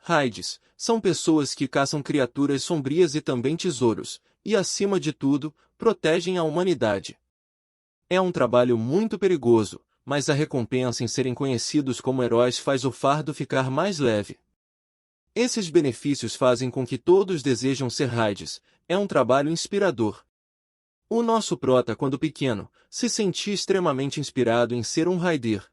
Raids são pessoas que caçam criaturas sombrias e também tesouros, e acima de tudo, protegem a humanidade. É um trabalho muito perigoso, mas a recompensa em serem conhecidos como heróis faz o fardo ficar mais leve. Esses benefícios fazem com que todos desejam ser Raids. É um trabalho inspirador. O nosso prota, quando pequeno, se sentia extremamente inspirado em ser um Raider.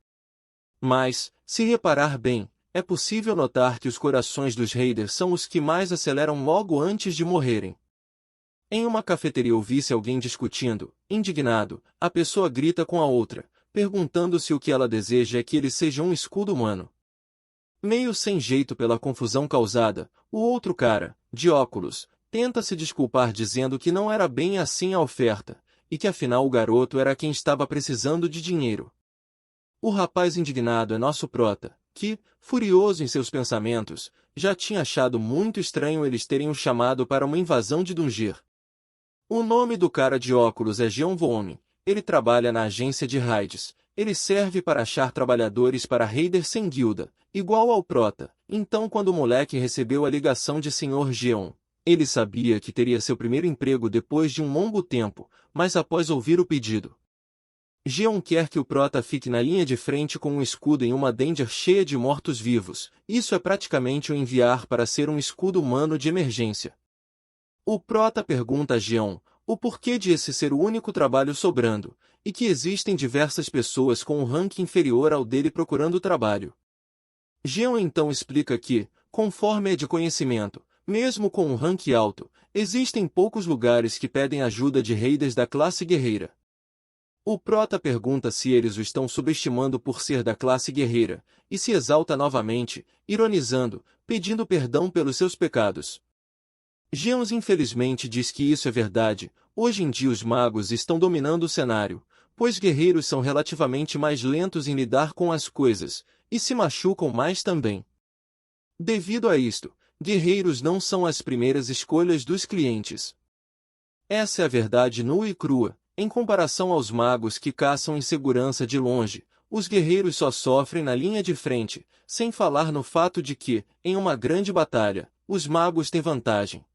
Mas, se reparar bem, é possível notar que os corações dos Raiders são os que mais aceleram logo antes de morrerem. Em uma cafeteria ouvi-se alguém discutindo, indignado, a pessoa grita com a outra, perguntando se o que ela deseja é que ele seja um escudo humano. Meio sem jeito pela confusão causada, o outro cara, de óculos, tenta se desculpar dizendo que não era bem assim a oferta, e que afinal o garoto era quem estava precisando de dinheiro. O rapaz indignado é nosso prota, que, furioso em seus pensamentos, já tinha achado muito estranho eles terem o chamado para uma invasão de Dungir. O nome do cara de óculos é Jean Von. Ele trabalha na agência de raids. Ele serve para achar trabalhadores para Raider sem guilda, igual ao prota. Então quando o moleque recebeu a ligação de Sr. Jean, ele sabia que teria seu primeiro emprego depois de um longo tempo, mas após ouvir o pedido, Jean quer que o prota fique na linha de frente com um escudo em uma danger cheia de mortos-vivos. Isso é praticamente o enviar para ser um escudo humano de emergência. O prota pergunta a Jean o porquê de esse ser o único trabalho sobrando, e que existem diversas pessoas com um rank inferior ao dele procurando trabalho. Jean então explica que, conforme é de conhecimento, mesmo com um rank alto, existem poucos lugares que pedem ajuda de raiders da classe guerreira. O prota pergunta se eles o estão subestimando por ser da classe guerreira, e se exalta novamente, ironizando, pedindo perdão pelos seus pecados. Jeans infelizmente diz que isso é verdade. Hoje em dia os magos estão dominando o cenário, pois guerreiros são relativamente mais lentos em lidar com as coisas, e se machucam mais também. Devido a isto, guerreiros não são as primeiras escolhas dos clientes. Essa é a verdade nua e crua. Em comparação aos magos que caçam em segurança de longe, os guerreiros só sofrem na linha de frente, sem falar no fato de que, em uma grande batalha, os magos têm vantagem.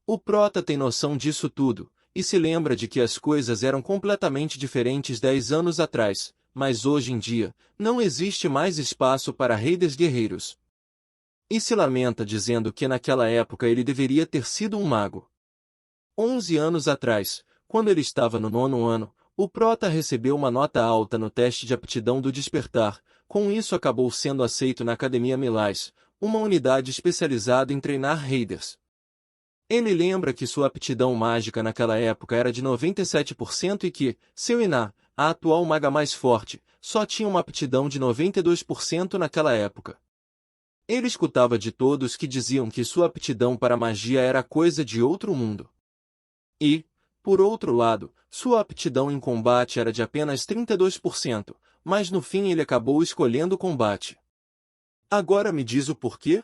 O prota tem noção disso tudo, e se lembra de que as coisas eram completamente diferentes 10 anos atrás, mas hoje em dia, não existe mais espaço para raiders guerreiros. E se lamenta dizendo que naquela época ele deveria ter sido um mago. 11 anos atrás, quando ele estava no 9º ano, o prota recebeu uma nota alta no teste de aptidão do despertar, com isso acabou sendo aceito na Academia Milais, uma unidade especializada em treinar raiders. Ele lembra que sua aptidão mágica naquela época era de 97% e que, seu Iná, a atual maga mais forte, só tinha uma aptidão de 92% naquela época. Ele escutava de todos que diziam que sua aptidão para magia era coisa de outro mundo. E, por outro lado, sua aptidão em combate era de apenas 32%, mas no fim ele acabou escolhendo o combate. Agora me diz o porquê?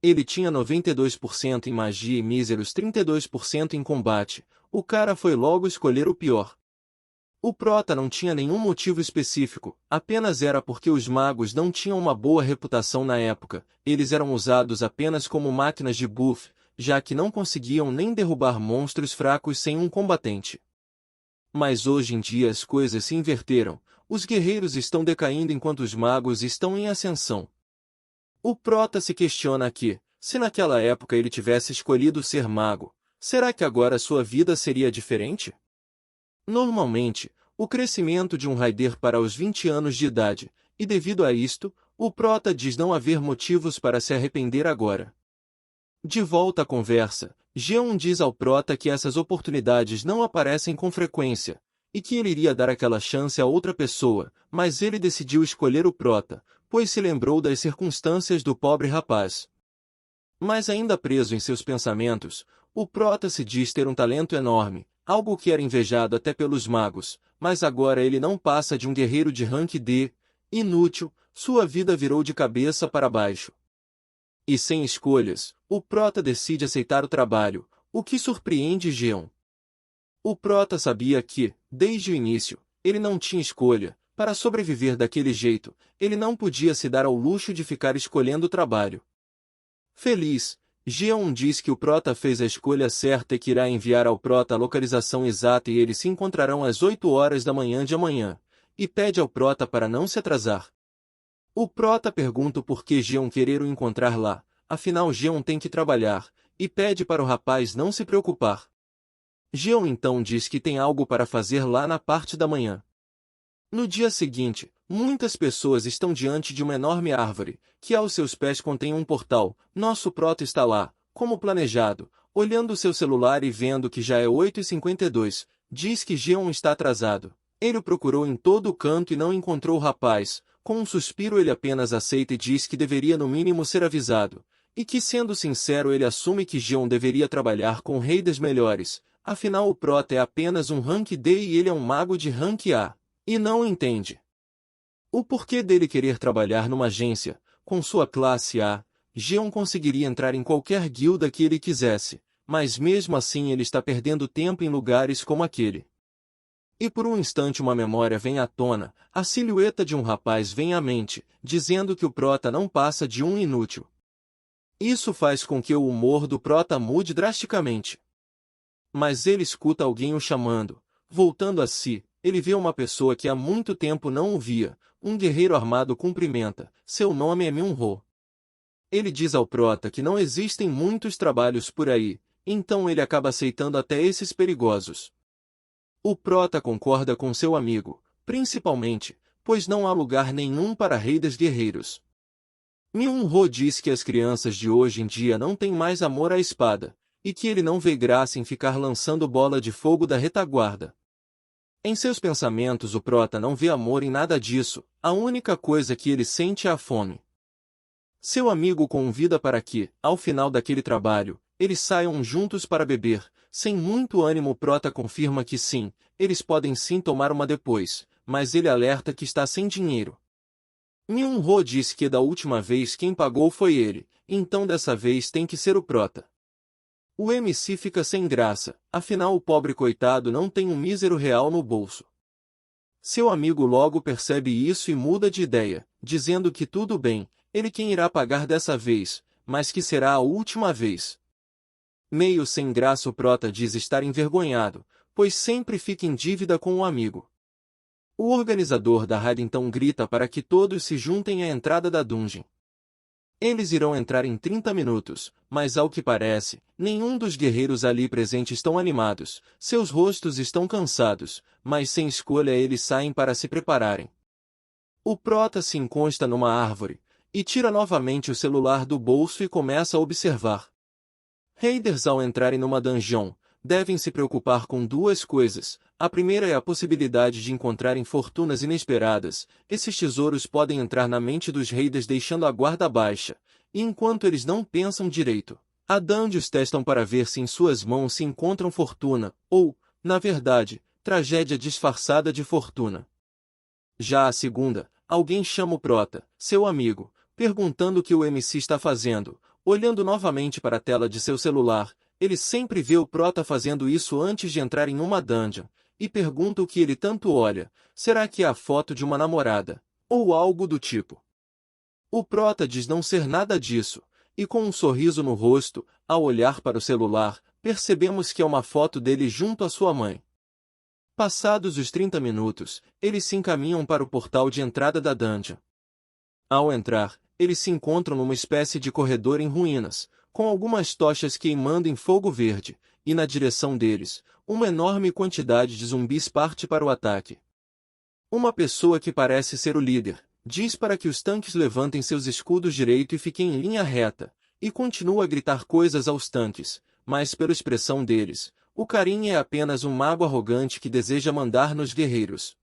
Ele tinha 92% em magia e míseros 32% em combate. O cara foi logo escolher o pior. O prota não tinha nenhum motivo específico, apenas era porque os magos não tinham uma boa reputação na época, eles eram usados apenas como máquinas de buff, já que não conseguiam nem derrubar monstros fracos sem um combatente. Mas hoje em dia as coisas se inverteram, os guerreiros estão decaindo enquanto os magos estão em ascensão. O prota se questiona aqui, se naquela época ele tivesse escolhido ser mago, será que agora sua vida seria diferente? Normalmente, o crescimento de um raider para os 20 anos de idade, e devido a isto, o prota diz não haver motivos para se arrepender agora. De volta à conversa, Jean diz ao prota que essas oportunidades não aparecem com frequência, e que ele iria dar aquela chance a outra pessoa, mas ele decidiu escolher o prota, pois se lembrou das circunstâncias do pobre rapaz. Mas ainda preso em seus pensamentos, o prota se diz ter um talento enorme, algo que era invejado até pelos magos, mas agora ele não passa de um guerreiro de rank D, inútil, sua vida virou de cabeça para baixo. E sem escolhas, o prota decide aceitar o trabalho, o que surpreende Jean. O prota sabia que, desde o início, ele não tinha escolha. Para sobreviver daquele jeito, ele não podia se dar ao luxo de ficar escolhendo o trabalho. Feliz, Geon diz que o Prota fez a escolha certa e que irá enviar ao Prota a localização exata e eles se encontrarão às 8 horas da manhã de amanhã, e pede ao Prota para não se atrasar. O Prota pergunta por que Geon querer o encontrar lá, afinal Geon tem que trabalhar, e pede para o rapaz não se preocupar. Geon então diz que tem algo para fazer lá na parte da manhã. No dia seguinte, muitas pessoas estão diante de uma enorme árvore, que aos seus pés contém um portal. Nosso Prota está lá, como planejado, olhando seu celular e vendo que já é 8h52, diz que Geon está atrasado. Ele o procurou em todo o canto e não encontrou o rapaz. Com um suspiro ele apenas aceita e diz que deveria no mínimo ser avisado, e que sendo sincero ele assume que Geon deveria trabalhar com o Rei das Melhores, afinal o Prota é apenas um Rank D e ele é um mago de Rank A. E não entende o porquê dele querer trabalhar numa agência. Com sua classe A, Geon conseguiria entrar em qualquer guilda que ele quisesse, mas mesmo assim ele está perdendo tempo em lugares como aquele. E por um instante uma memória vem à tona, a silhueta de um rapaz vem à mente, dizendo que o Prota não passa de um inútil. Isso faz com que o humor do Prota mude drasticamente. Mas ele escuta alguém o chamando. Voltando a si, ele vê uma pessoa que há muito tempo não o via. Um guerreiro armado cumprimenta. Seu nome é Minho. Ele diz ao Prota que não existem muitos trabalhos por aí, então ele acaba aceitando até esses perigosos. O Prota concorda com seu amigo, principalmente, pois não há lugar nenhum para Rei dos Guerreiros. Minho diz que as crianças de hoje em dia não têm mais amor à espada, e que ele não vê graça em ficar lançando bola de fogo da retaguarda. Em seus pensamentos o Prota não vê amor em nada disso, a única coisa que ele sente é a fome. Seu amigo convida para que, ao final daquele trabalho, eles saiam juntos para beber. Sem muito ânimo o Prota confirma que sim, eles podem sim tomar uma depois, mas ele alerta que está sem dinheiro. Minho diz que da última vez quem pagou foi ele, então dessa vez tem que ser o Prota. O MC fica sem graça, afinal o pobre coitado não tem um mísero real no bolso. Seu amigo logo percebe isso e muda de ideia, dizendo que tudo bem, ele quem irá pagar dessa vez, mas que será a última vez. Meio sem graça o Prota diz estar envergonhado, pois sempre fica em dívida com o amigo. O organizador da raid então grita para que todos se juntem à entrada da dungeon. Eles irão entrar em 30 minutos, mas ao que parece, nenhum dos guerreiros ali presentes estão animados, seus rostos estão cansados, mas sem escolha eles saem para se prepararem. O Prota se encosta numa árvore, e tira novamente o celular do bolso e começa a observar. Raiders ao entrarem numa dungeon, devem se preocupar com duas coisas. A primeira é a possibilidade de encontrarem fortunas inesperadas. Esses tesouros podem entrar na mente dos raiders deixando a guarda baixa, e enquanto eles não pensam direito, a dungeons testam para ver se em suas mãos se encontram fortuna, ou, na verdade, tragédia disfarçada de fortuna. Já a segunda, alguém chama o Prota, seu amigo, perguntando o que o MC está fazendo. Olhando novamente para a tela de seu celular, ele sempre vê o Prota fazendo isso antes de entrar em uma dungeon, e pergunta o que ele tanto olha. Será que é a foto de uma namorada? Ou algo do tipo. O Prota diz não ser nada disso, e com um sorriso no rosto, ao olhar para o celular, percebemos que é uma foto dele junto à sua mãe. Passados os 30 minutos, eles se encaminham para o portal de entrada da dungeon. Ao entrar, eles se encontram numa espécie de corredor em ruínas, com algumas tochas queimando em fogo verde, e na direção deles, uma enorme quantidade de zumbis parte para o ataque. Uma pessoa que parece ser o líder, diz para que os tanques levantem seus escudos direito e fiquem em linha reta, e continua a gritar coisas aos tanques, mas pela expressão deles, o carinha é apenas um mago arrogante que deseja mandar nos guerreiros.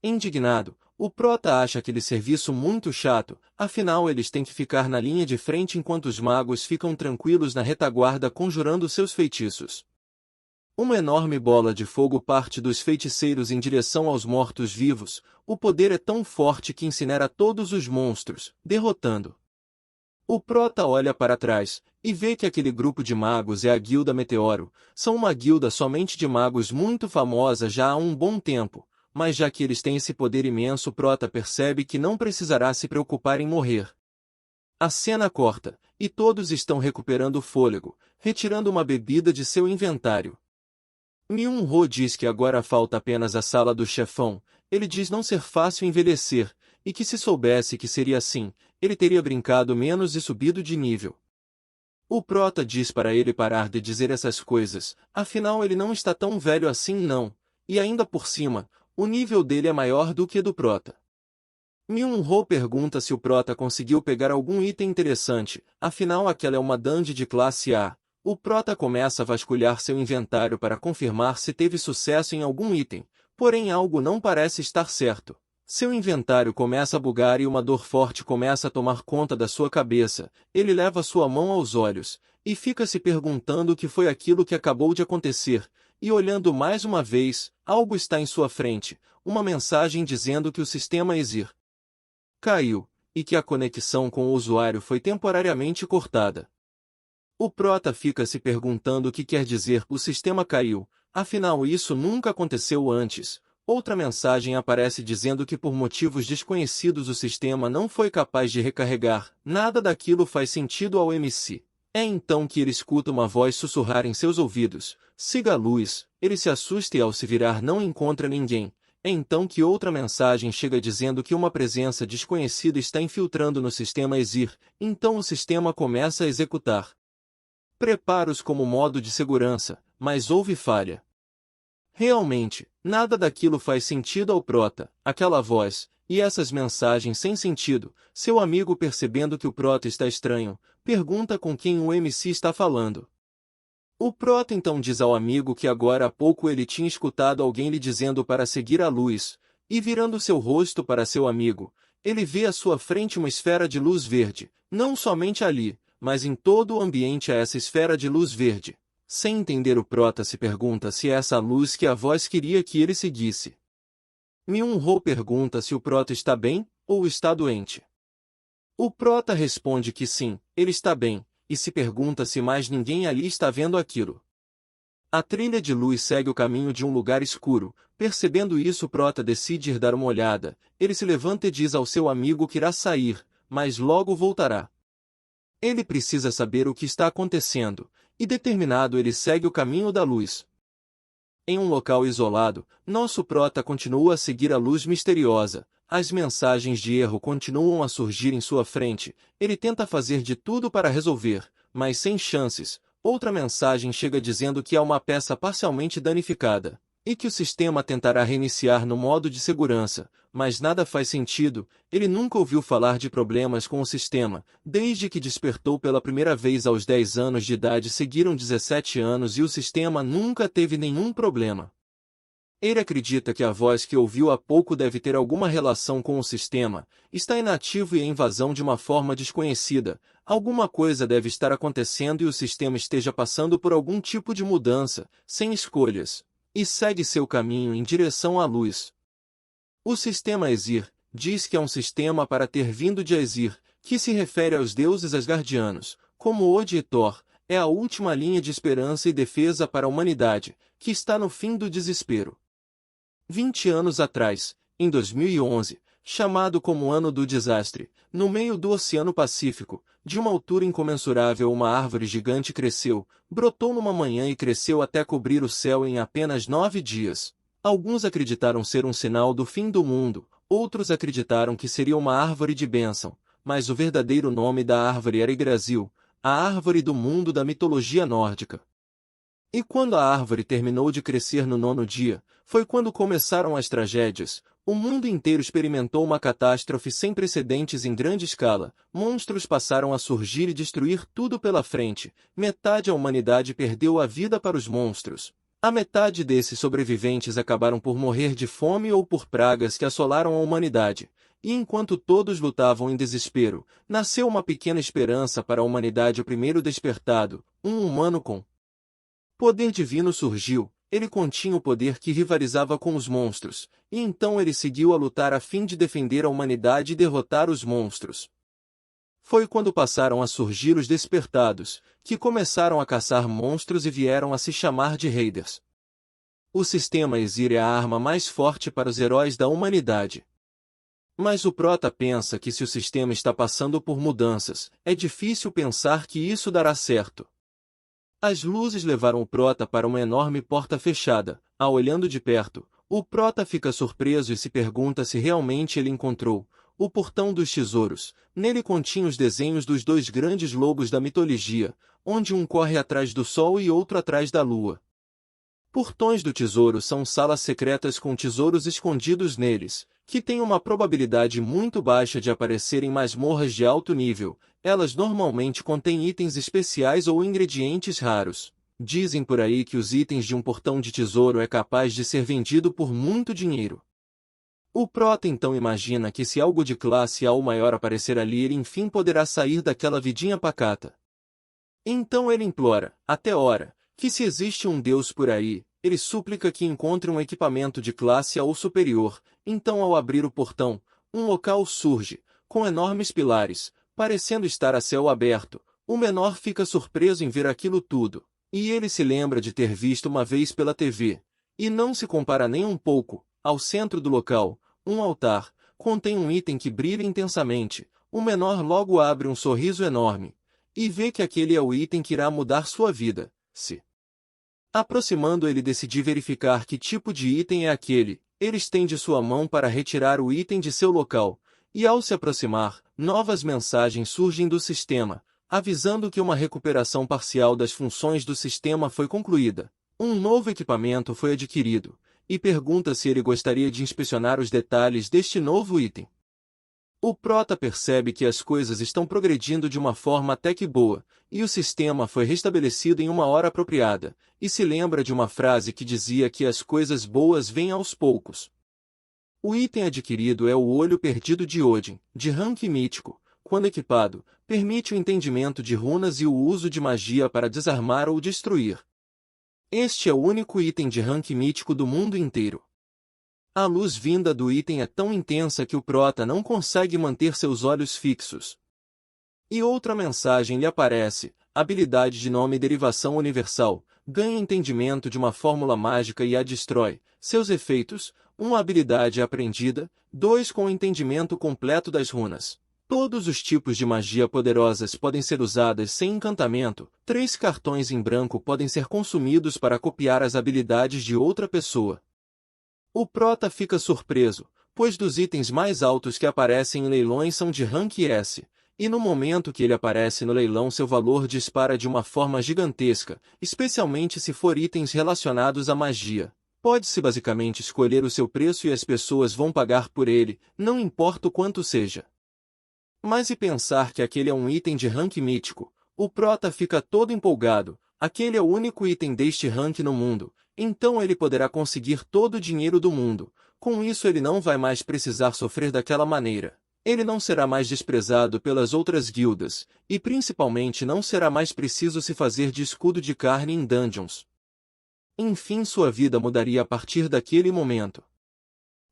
Indignado, o Prota acha aquele serviço muito chato, afinal eles têm que ficar na linha de frente enquanto os magos ficam tranquilos na retaguarda conjurando seus feitiços. Uma enorme bola de fogo parte dos feiticeiros em direção aos mortos-vivos. O poder é tão forte que incinera todos os monstros, derrotando. O Prota olha para trás, e vê que aquele grupo de magos é a Guilda Meteoro. São uma guilda somente de magos muito famosa já há um bom tempo, mas já que eles têm esse poder imenso o Prota percebe que não precisará se preocupar em morrer. A cena corta, e todos estão recuperando o fôlego, retirando uma bebida de seu inventário. Myung-ho diz que agora falta apenas a sala do chefão. Ele diz não ser fácil envelhecer, e que se soubesse que seria assim, ele teria brincado menos e subido de nível. O prota diz para ele parar de dizer essas coisas, afinal ele não está tão velho assim não, e ainda por cima, o nível dele é maior do que do prota. Myung-ho pergunta se o prota conseguiu pegar algum item interessante, afinal aquela é uma dungeon de classe A. O prota começa a vasculhar seu inventário para confirmar se teve sucesso em algum item, porém algo não parece estar certo. Seu inventário começa a bugar e uma dor forte começa a tomar conta da sua cabeça. Ele leva sua mão aos olhos, e fica se perguntando o que foi aquilo que acabou de acontecer, e olhando mais uma vez, algo está em sua frente, uma mensagem dizendo que o sistema Exir caiu, e que a conexão com o usuário foi temporariamente cortada. O prota fica se perguntando o que quer dizer o sistema caiu, afinal isso nunca aconteceu antes. Outra mensagem aparece dizendo que por motivos desconhecidos o sistema não foi capaz de recarregar. Nada daquilo faz sentido ao MC. É então que ele escuta uma voz sussurrar em seus ouvidos: siga a luz. Ele se assusta e ao se virar não encontra ninguém. É então que outra mensagem chega dizendo que uma presença desconhecida está infiltrando no sistema Exir. Então o sistema começa a executar preparos como modo de segurança, mas houve falha. Realmente, nada daquilo faz sentido ao prota, aquela voz, e essas mensagens sem sentido. Seu amigo, percebendo que o prota está estranho, pergunta com quem o MC está falando. O prota então diz ao amigo que agora há pouco ele tinha escutado alguém lhe dizendo para seguir a luz, e virando seu rosto para seu amigo, ele vê à sua frente uma esfera de luz verde, não somente ali, mas em todo o ambiente há essa esfera de luz verde. Sem entender, o prota se pergunta se é essa luz que a voz queria que ele seguisse. Myung-ho pergunta se o prota está bem, ou está doente. O prota responde que sim, ele está bem, e se pergunta se mais ninguém ali está vendo aquilo. A trilha de luz segue o caminho de um lugar escuro. Percebendo isso, o prota decide ir dar uma olhada. Ele se levanta e diz ao seu amigo que irá sair, mas logo voltará. Ele precisa saber o que está acontecendo, e determinado ele segue o caminho da luz. Em um local isolado, nosso prota continua a seguir a luz misteriosa. As mensagens de erro continuam a surgir em sua frente. Ele tenta fazer de tudo para resolver, mas sem chances. Outra mensagem chega dizendo que há uma peça parcialmente danificada, e que o sistema tentará reiniciar no modo de segurança, mas nada faz sentido. Ele nunca ouviu falar de problemas com o sistema. Desde que despertou pela primeira vez aos 10 anos de idade, seguiram 17 anos e o sistema nunca teve nenhum problema. Ele acredita que a voz que ouviu há pouco deve ter alguma relação com o sistema. Está inativo e em invasão de uma forma desconhecida. Alguma coisa deve estar acontecendo e o sistema esteja passando por algum tipo de mudança, sem escolhas, e segue seu caminho em direção à luz. O sistema Exir diz que é um sistema para ter vindo de Exir, que se refere aos deuses asgardianos, como Ode e Thor. É a última linha de esperança e defesa para a humanidade, que está no fim do desespero. 20 anos atrás, em 2011, chamado como Ano do Desastre, no meio do Oceano Pacífico, de uma altura incomensurável, uma árvore gigante cresceu, brotou numa manhã e cresceu até cobrir o céu em apenas 9 dias. Alguns acreditaram ser um sinal do fim do mundo, outros acreditaram que seria uma árvore de bênção, mas o verdadeiro nome da árvore era Yggdrasil, a árvore do mundo da mitologia nórdica. E quando a árvore terminou de crescer no 9º dia, foi quando começaram as tragédias. O mundo inteiro experimentou uma catástrofe sem precedentes em grande escala. Monstros passaram a surgir e destruir tudo pela frente. Metade da humanidade perdeu a vida para os monstros. A metade desses sobreviventes acabaram por morrer de fome ou por pragas que assolaram a humanidade. E enquanto todos lutavam em desespero, nasceu uma pequena esperança para a humanidade. O primeiro despertado, um humano com poder divino surgiu. Ele continha o poder que rivalizava com os monstros, e então ele seguiu a lutar a fim de defender a humanidade e derrotar os monstros. Foi quando passaram a surgir os despertados, que começaram a caçar monstros e vieram a se chamar de Raiders. O sistema Exir é a arma mais forte para os heróis da humanidade. Mas o Prota pensa que se o sistema está passando por mudanças, é difícil pensar que isso dará certo. As luzes levaram o Prota para uma enorme porta fechada. Olhando de perto, o Prota fica surpreso e se pergunta se realmente ele encontrou o portão dos tesouros. Nele continha os desenhos dos dois grandes lobos da mitologia, onde um corre atrás do sol e outro atrás da lua. Portões do tesouro são salas secretas com tesouros escondidos neles, que têm uma probabilidade muito baixa de aparecer em masmorras de alto nível. Elas normalmente contêm itens especiais ou ingredientes raros. Dizem por aí que os itens de um portão de tesouro é capaz de ser vendido por muito dinheiro. O Prota então imagina que se algo de classe A ou maior aparecer ali, ele enfim poderá sair daquela vidinha pacata. Então ele implora, até ora, que se existe um Deus por aí, ele suplica que encontre um equipamento de classe A ou superior. Então, ao abrir o portão, um local surge, com enormes pilares, parecendo estar a céu aberto. O menor fica surpreso em ver aquilo tudo, e ele se lembra de ter visto uma vez pela TV. E não se compara nem um pouco. Ao centro do local, um altar, contém um item que brilha intensamente. O menor logo abre um sorriso enorme, e vê que aquele é o item que irá mudar sua vida. Se aproximando, ele decide verificar que tipo de item é aquele. Ele estende sua mão para retirar o item de seu local, e ao se aproximar, novas mensagens surgem do sistema, avisando que uma recuperação parcial das funções do sistema foi concluída. Um novo equipamento foi adquirido, e pergunta se ele gostaria de inspecionar os detalhes deste novo item. O Prota percebe que as coisas estão progredindo de uma forma até que boa, e o sistema foi restabelecido em uma hora apropriada, e se lembra de uma frase que dizia que as coisas boas vêm aos poucos. O item adquirido é o Olho Perdido de Odin, de rank mítico. Quando equipado, permite o entendimento de runas e o uso de magia para desarmar ou destruir. Este é o único item de rank mítico do mundo inteiro. A luz vinda do item é tão intensa que o Prota não consegue manter seus olhos fixos. E outra mensagem lhe aparece: habilidade de nome derivação universal, ganha entendimento de uma fórmula mágica e a destrói. Seus efeitos: 1 habilidade aprendida, 2 com o entendimento completo das runas. Todos os tipos de magia poderosas podem ser usadas sem encantamento. 3 cartões em branco podem ser consumidos para copiar as habilidades de outra pessoa. O Prota fica surpreso, pois dos itens mais altos que aparecem em leilões são de rank S, e no momento que ele aparece no leilão seu valor dispara de uma forma gigantesca, especialmente se for itens relacionados à magia. Pode-se basicamente escolher o seu preço e as pessoas vão pagar por ele, não importa o quanto seja. Mas e pensar que aquele é um item de rank mítico? O Prota fica todo empolgado. Aquele é o único item deste rank no mundo, então ele poderá conseguir todo o dinheiro do mundo. Com isso ele não vai mais precisar sofrer daquela maneira. Ele não será mais desprezado pelas outras guildas, e principalmente não será mais preciso se fazer de escudo de carne em dungeons. Enfim, sua vida mudaria a partir daquele momento.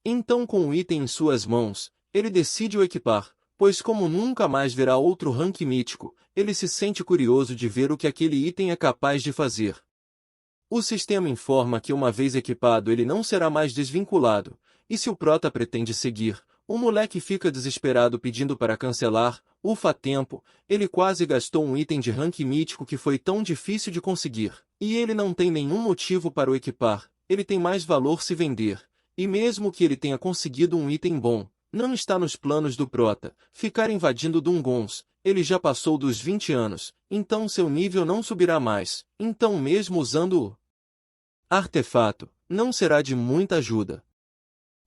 Então, com o item em suas mãos, ele decide o equipar, pois como nunca mais verá outro rank mítico, ele se sente curioso de ver o que aquele item é capaz de fazer. O sistema informa que uma vez equipado ele não será mais desvinculado, e se o Prota pretende seguir, o moleque fica desesperado pedindo para cancelar. Ufa tempo, ele quase gastou um item de rank mítico que foi tão difícil de conseguir, e ele não tem nenhum motivo para o equipar. Ele tem mais valor se vender, e mesmo que ele tenha conseguido um item bom, não está nos planos do Prota ficar invadindo Dungons. Ele já passou dos 20 anos, então seu nível não subirá mais. Então mesmo usando o artefato, não será de muita ajuda.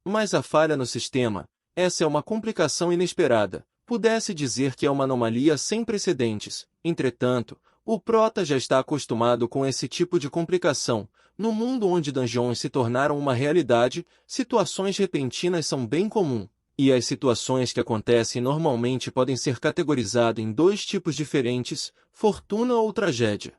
Mas a falha no sistema, essa é uma complicação inesperada. Pudesse dizer que é uma anomalia sem precedentes. Entretanto, o Prota já está acostumado com esse tipo de complicação. No mundo onde dungeons se tornaram uma realidade, situações repentinas são bem comum. E as situações que acontecem normalmente podem ser categorizadas em 2 tipos diferentes: fortuna ou tragédia.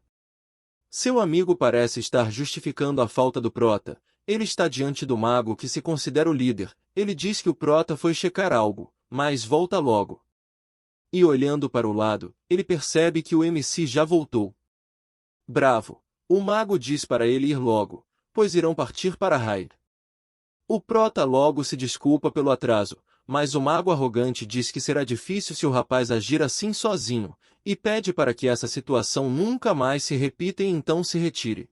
Seu amigo parece estar justificando a falta do Prota. Ele está diante do mago que se considera o líder. Ele diz que o Prota foi checar algo, mas volta logo. E olhando para o lado, ele percebe que o MC já voltou. Bravo! O mago diz para ele ir logo, pois irão partir para Hyde. O Prota logo se desculpa pelo atraso, mas o mago arrogante diz que será difícil se o rapaz agir assim sozinho, e pede para que essa situação nunca mais se repita e então se retire.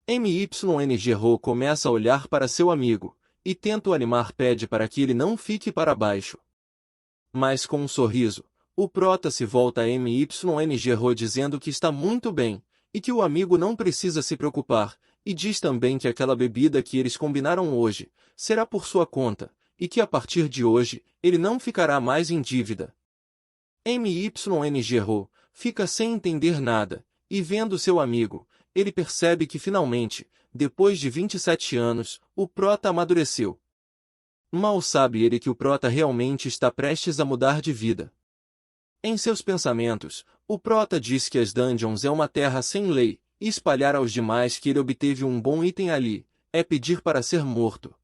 MYNG-Ro começa a olhar para seu amigo, e tenta o animar, pede para que ele não fique para baixo. Mas com um sorriso, o prota se volta a MYNG-Ro dizendo que está muito bem, e que o amigo não precisa se preocupar, e diz também que aquela bebida que eles combinaram hoje, será por sua conta, e que a partir de hoje, ele não ficará mais em dívida. MYNG-Ro fica sem entender nada, e vendo seu amigo, ele percebe que finalmente, depois de 27 anos, o prota amadureceu. Mal sabe ele que o prota realmente está prestes a mudar de vida. Em seus pensamentos, o prota diz que as dungeons é uma terra sem lei, e espalhar aos demais que ele obteve um bom item ali, é pedir para ser morto.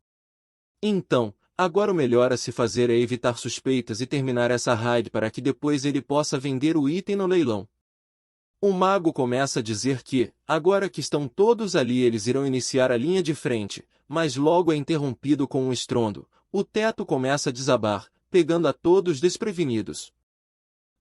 Então, agora o melhor a se fazer é evitar suspeitas e terminar essa raid para que depois ele possa vender o item no leilão. O mago começa a dizer que, agora que estão todos ali, eles irão iniciar a linha de frente, mas logo é interrompido com um estrondo. O teto começa a desabar, pegando a todos desprevenidos.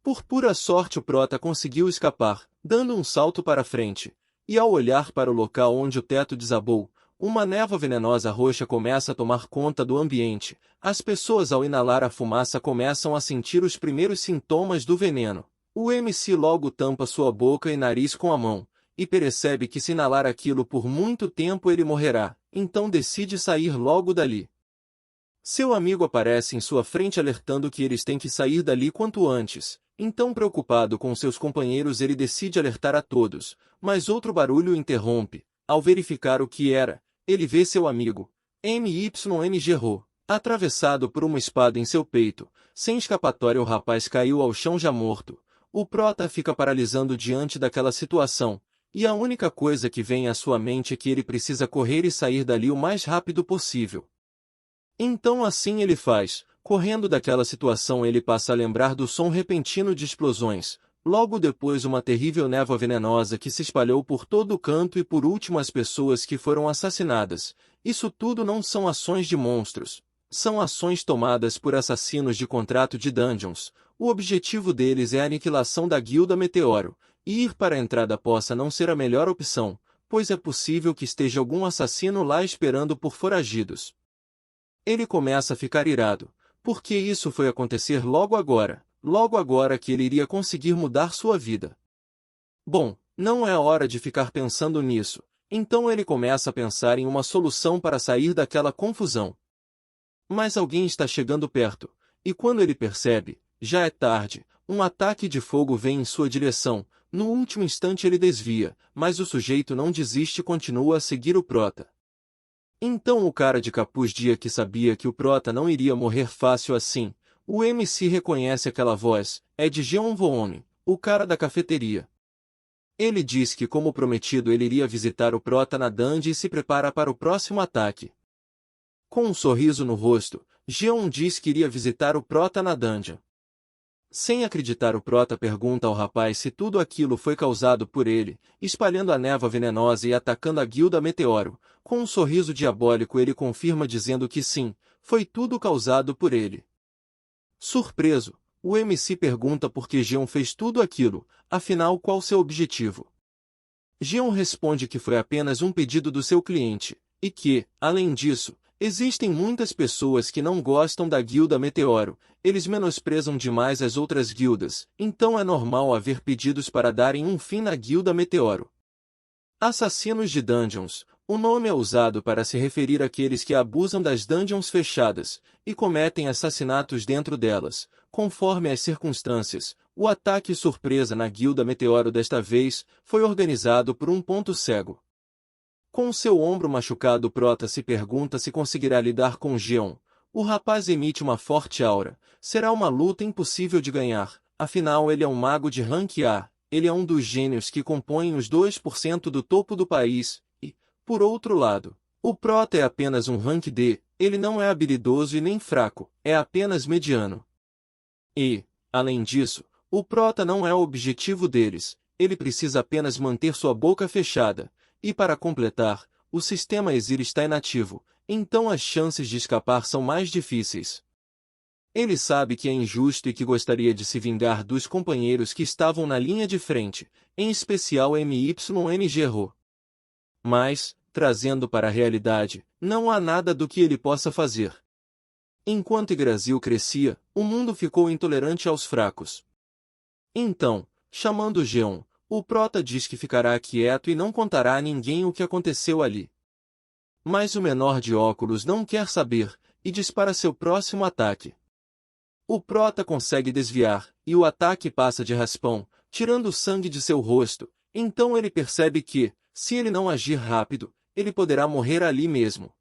Por pura sorte o prota conseguiu escapar, dando um salto para frente, e ao olhar para o local onde o teto desabou, uma névoa venenosa roxa começa a tomar conta do ambiente. As pessoas ao inalar a fumaça começam a sentir os primeiros sintomas do veneno. O MC logo tampa sua boca e nariz com a mão, e percebe que se inalar aquilo por muito tempo ele morrerá, então decide sair logo dali. Seu amigo aparece em sua frente alertando que eles têm que sair dali quanto antes, então preocupado com seus companheiros ele decide alertar a todos, mas outro barulho o interrompe. Ao verificar o que era, ele vê seu amigo, MYNG-Ro, atravessado por uma espada em seu peito. Sem escapatória o rapaz caiu ao chão já morto. O prota fica paralisando diante daquela situação, e a única coisa que vem à sua mente é que ele precisa correr e sair dali o mais rápido possível. Então assim ele faz. Correndo daquela situação ele passa a lembrar do som repentino de explosões, logo depois uma terrível névoa venenosa que se espalhou por todo o canto e por último as pessoas que foram assassinadas. Isso tudo não são ações de monstros, são ações tomadas por assassinos de contrato de dungeons. O objetivo deles é a aniquilação da Guilda Meteoro, e ir para a entrada possa não ser a melhor opção, pois é possível que esteja algum assassino lá esperando por foragidos. Ele começa a ficar irado, porque isso foi acontecer logo agora que ele iria conseguir mudar sua vida. Bom, não é hora de ficar pensando nisso, então ele começa a pensar em uma solução para sair daquela confusão. Mas alguém está chegando perto, e quando ele percebe, já é tarde, um ataque de fogo vem em sua direção. No último instante ele desvia, mas o sujeito não desiste e continua a seguir o prota. Então o cara de capuz dia que sabia que o prota não iria morrer fácil assim, o MC reconhece aquela voz, é de Jeon Voone, o cara da cafeteria. Ele diz que como prometido ele iria visitar o prota na dungeon e se prepara para o próximo ataque. Com um sorriso no rosto, Jeon diz que iria visitar o prota na dungeon. Sem acreditar o prota pergunta ao rapaz se tudo aquilo foi causado por ele, espalhando a névoa venenosa e atacando a Guilda Meteoro. Com um sorriso diabólico ele confirma dizendo que sim, foi tudo causado por ele. Surpreso, o MC pergunta por que Jeon fez tudo aquilo, afinal qual seu objetivo. Jeon responde que foi apenas um pedido do seu cliente, e que, além disso, existem muitas pessoas que não gostam da Guilda Meteoro, eles menosprezam demais as outras guildas, então é normal haver pedidos para darem um fim na Guilda Meteoro. Assassinos de dungeons, o nome é usado para se referir àqueles que abusam das dungeons fechadas, e cometem assassinatos dentro delas, conforme as circunstâncias. O ataque surpresa na Guilda Meteoro desta vez foi organizado por um ponto cego. Com seu ombro machucado o prota se pergunta se conseguirá lidar com Jeon. O rapaz emite uma forte aura. Será uma luta impossível de ganhar, afinal ele é um mago de rank A, ele é um dos gênios que compõem os 2% do topo do país, e, por outro lado, o prota é apenas um rank D, ele não é habilidoso e nem fraco, é apenas mediano. E, além disso, o prota não é o objetivo deles, ele precisa apenas manter sua boca fechada. E para completar, o sistema Exir está inativo, então as chances de escapar são mais difíceis. Ele sabe que é injusto e que gostaria de se vingar dos companheiros que estavam na linha de frente, em especial MYNG-Ro. Mas, trazendo para a realidade, não há nada do que ele possa fazer. Enquanto Yggdrasil crescia, o mundo ficou intolerante aos fracos. Então, chamando Geon, o Prota diz que ficará quieto e não contará a ninguém o que aconteceu ali. Mas o menor de óculos não quer saber, e dispara seu próximo ataque. O Prota consegue desviar, e o ataque passa de raspão, tirando o sangue de seu rosto. Então ele percebe que, se ele não agir rápido, ele poderá morrer ali mesmo.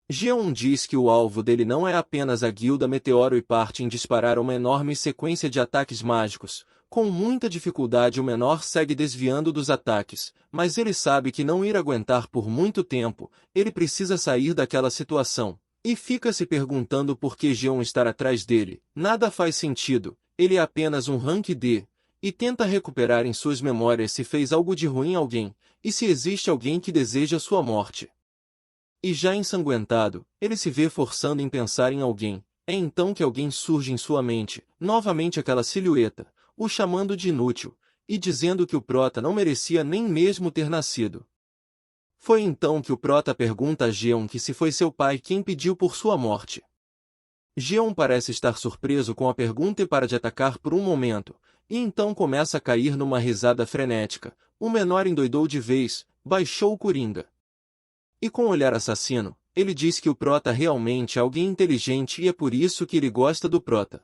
Geon diz que o alvo dele não é apenas a Guilda Meteoro e parte em disparar uma enorme sequência de ataques mágicos. Com muita dificuldade o menor segue desviando dos ataques, mas ele sabe que não irá aguentar por muito tempo, ele precisa sair daquela situação. E fica se perguntando por que Geon está atrás dele. Nada faz sentido, ele é apenas um rank D. E tenta recuperar em suas memórias se fez algo de ruim a alguém, e se existe alguém que deseja sua morte. E já ensanguentado, ele se vê forçando em pensar em alguém. É então que alguém surge em sua mente, novamente aquela silhueta, o chamando de inútil, e dizendo que o Prota não merecia nem mesmo ter nascido. Foi então que o Prota pergunta a Geon que se foi seu pai quem pediu por sua morte. Geon parece estar surpreso com a pergunta e para de atacar por um momento, e então começa a cair numa risada frenética. O menor endoidou de vez, baixou o coringa. E com um olhar assassino, ele diz que o Prota realmente é alguém inteligente e é por isso que ele gosta do Prota.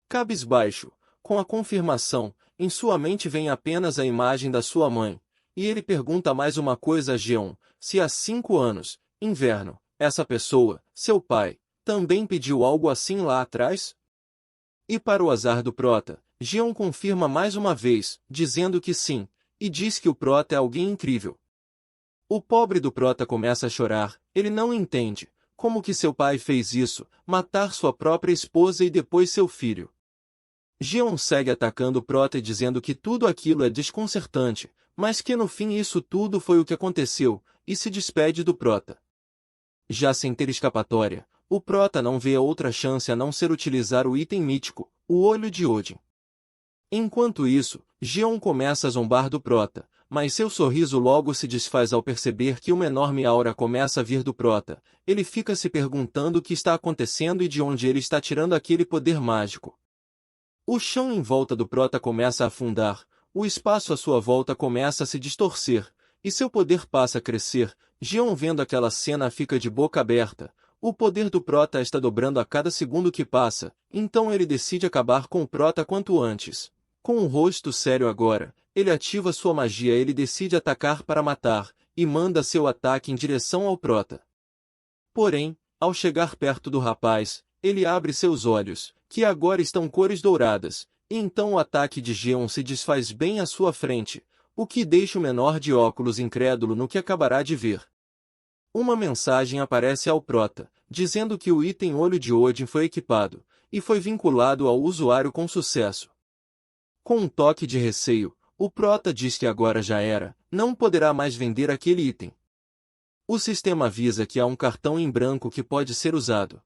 Cabisbaixo, com a confirmação, em sua mente vem apenas a imagem da sua mãe, e ele pergunta mais uma coisa a Geon, se há 5 anos, inverno, essa pessoa, seu pai, também pediu algo assim lá atrás? E para o azar do Prota, Geon confirma mais uma vez, dizendo que sim, e diz que o Prota é alguém incrível. O pobre do Prota começa a chorar, ele não entende, como que seu pai fez isso, matar sua própria esposa e depois seu filho. Geon segue atacando o Prota e dizendo que tudo aquilo é desconcertante, mas que no fim isso tudo foi o que aconteceu, e se despede do Prota. Já sem ter escapatória, o Prota não vê outra chance a não ser utilizar o item mítico, o Olho de Odin. Enquanto isso, Geon começa a zombar do Prota, mas seu sorriso logo se desfaz ao perceber que uma enorme aura começa a vir do Prota. Ele fica se perguntando o que está acontecendo e de onde ele está tirando aquele poder mágico. O chão em volta do Prota começa a afundar, o espaço à sua volta começa a se distorcer, e seu poder passa a crescer. Geon vendo aquela cena fica de boca aberta. O poder do Prota está dobrando a cada segundo que passa, então ele decide acabar com o Prota quanto antes. Com um rosto sério agora, ele ativa sua magia, ele decide atacar para matar, e manda seu ataque em direção ao Prota. Porém, ao chegar perto do rapaz, ele abre seus olhos, que agora estão cores douradas, e então o ataque de Geon se desfaz bem à sua frente, o que deixa o menor de óculos incrédulo no que acabará de ver. Uma mensagem aparece ao Prota, dizendo que o item Olho de Odin foi equipado, e foi vinculado ao usuário com sucesso. Com um toque de receio, o Prota diz que agora já era, não poderá mais vender aquele item. O sistema avisa que há um cartão em branco que pode ser usado.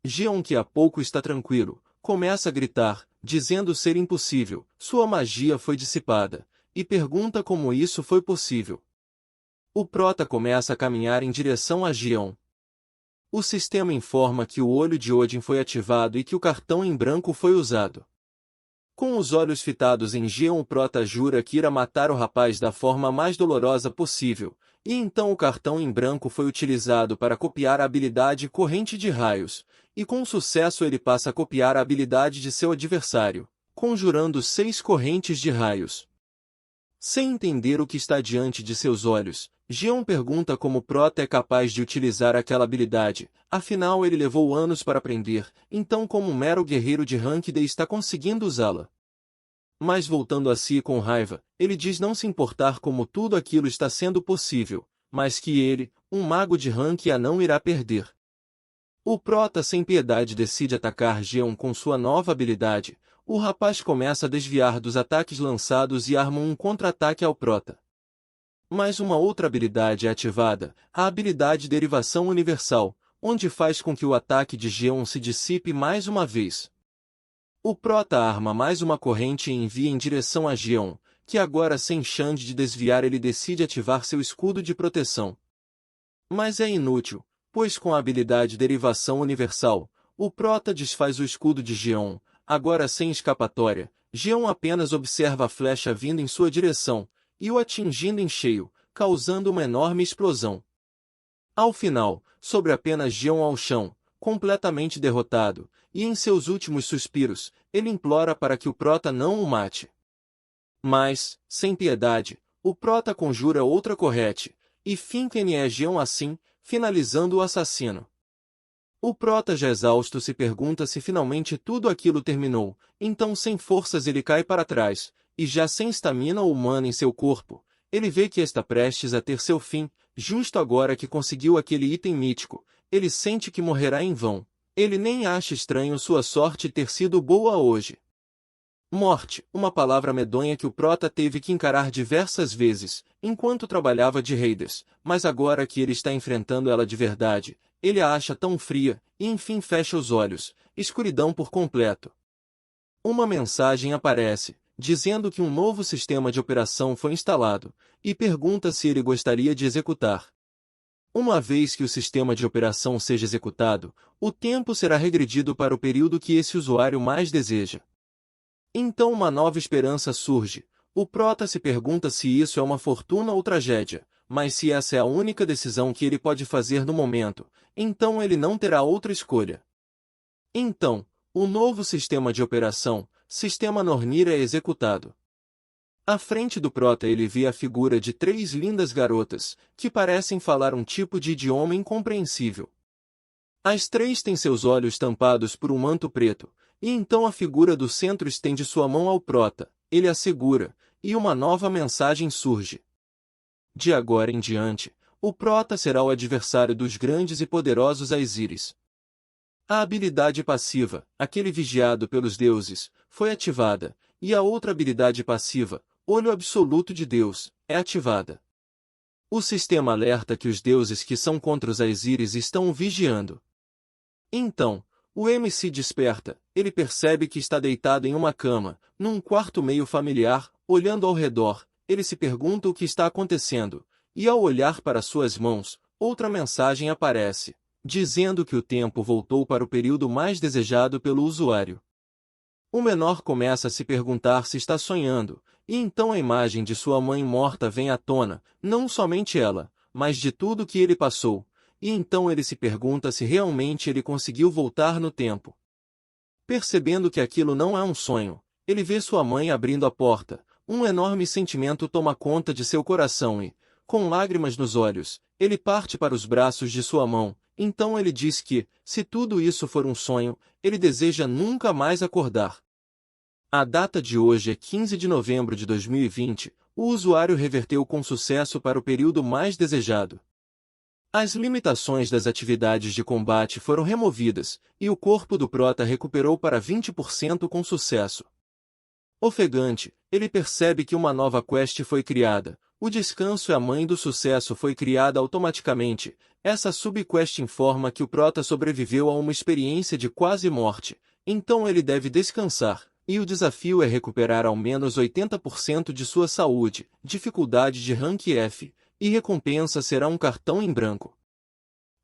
Geon, que há pouco está tranquilo, começa a gritar, dizendo ser impossível, sua magia foi dissipada, e pergunta como isso foi possível. O Prota começa a caminhar em direção a Geon. O sistema informa que o Olho de Odin foi ativado e que o cartão em branco foi usado. Com os olhos fitados em Geon, o Prota jura que irá matar o rapaz da forma mais dolorosa possível, e então o cartão em branco foi utilizado para copiar a habilidade Corrente de Raios, e com sucesso ele passa a copiar a habilidade de seu adversário, conjurando 6 correntes de raios. Sem entender o que está diante de seus olhos, Geon pergunta como Prota é capaz de utilizar aquela habilidade, afinal ele levou anos para aprender, então como um mero guerreiro de rank D está conseguindo usá-la. Mas voltando a si com raiva, ele diz não se importar como tudo aquilo está sendo possível, mas que ele, um mago de rank A, não irá perder. O Prota sem piedade decide atacar Geon com sua nova habilidade. O rapaz começa a desviar dos ataques lançados e arma um contra-ataque ao Prota. Mas uma outra habilidade é ativada, a habilidade Derivação Universal. onde faz com que o ataque de Geon se dissipe mais uma vez. O Prota arma mais uma corrente e envia em direção a Geon, que agora sem chance de desviar ele decide ativar seu escudo de proteção. Mas é inútil, pois com a habilidade Derivação Universal, o Prota desfaz o escudo de Geon, agora sem escapatória. Geon apenas observa a flecha vindo em sua direção, e o atingindo em cheio, causando uma enorme explosão. Ao final, sobre apenas Geon ao chão, completamente derrotado, e em seus últimos suspiros, ele implora para que o Prota não o mate. Mas, sem piedade, o Prota conjura outra corrente, e finca em Geon assim, finalizando o assassino. O Prota já exausto se pergunta se finalmente tudo aquilo terminou, então sem forças ele cai para trás, e já sem estamina humana em seu corpo, ele vê que está prestes a ter seu fim, justo agora que conseguiu aquele item mítico, ele sente que morrerá em vão. Ele nem acha estranho sua sorte ter sido boa hoje. Morte, uma palavra medonha que o Prota teve que encarar diversas vezes, enquanto trabalhava de Raiders, mas agora que ele está enfrentando ela de verdade, ele a acha tão fria, e enfim fecha os olhos, escuridão por completo. Uma mensagem aparece, dizendo que um novo sistema de operação foi instalado, e pergunta se ele gostaria de executar. Uma vez que o sistema de operação seja executado, o tempo será regredido para o período que esse usuário mais deseja. Então uma nova esperança surge. O Prota se pergunta se isso é uma fortuna ou tragédia, mas se essa é a única decisão que ele pode fazer no momento, então ele não terá outra escolha. Então, o novo sistema de operação, Sistema Nornir, é executado. À frente do Prota ele vê a figura de 3 lindas garotas, que parecem falar um tipo de idioma incompreensível. As 3 têm seus olhos tampados por um manto preto, e então a figura do centro estende sua mão ao Prota, ele a segura, e uma nova mensagem surge. De agora em diante, o Prota será o adversário dos grandes e poderosos Aesiris. A habilidade passiva, aquele vigiado pelos deuses, foi ativada, e a outra habilidade passiva, Olho Absoluto de Deus, é ativada. O sistema alerta que os deuses que são contra os Aesiris estão o vigiando. Então, o MC desperta, ele percebe que está deitado em uma cama, num quarto meio familiar, olhando ao redor, ele se pergunta o que está acontecendo, e ao olhar para suas mãos, outra mensagem aparece, dizendo que o tempo voltou para o período mais desejado pelo usuário. O menor começa a se perguntar se está sonhando, e então a imagem de sua mãe morta vem à tona, não somente ela, mas de tudo que ele passou, e então ele se pergunta se realmente ele conseguiu voltar no tempo. Percebendo que aquilo não é um sonho, ele vê sua mãe abrindo a porta, um enorme sentimento toma conta de seu coração e, com lágrimas nos olhos, ele parte para os braços de sua mão, então ele diz que, se tudo isso for um sonho, ele deseja nunca mais acordar. A data de hoje é 15 de novembro de 2020, o usuário reverteu com sucesso para o período mais desejado. As limitações das atividades de combate foram removidas, e o corpo do Prota recuperou para 20% com sucesso. Ofegante, ele percebe que uma nova quest foi criada, o descanso é a mãe do sucesso foi criada automaticamente, essa subquest informa que o Prota sobreviveu a uma experiência de quase morte, então ele deve descansar. E o desafio é recuperar ao menos 80% de sua saúde, dificuldade de rank F, e recompensa será um cartão em branco.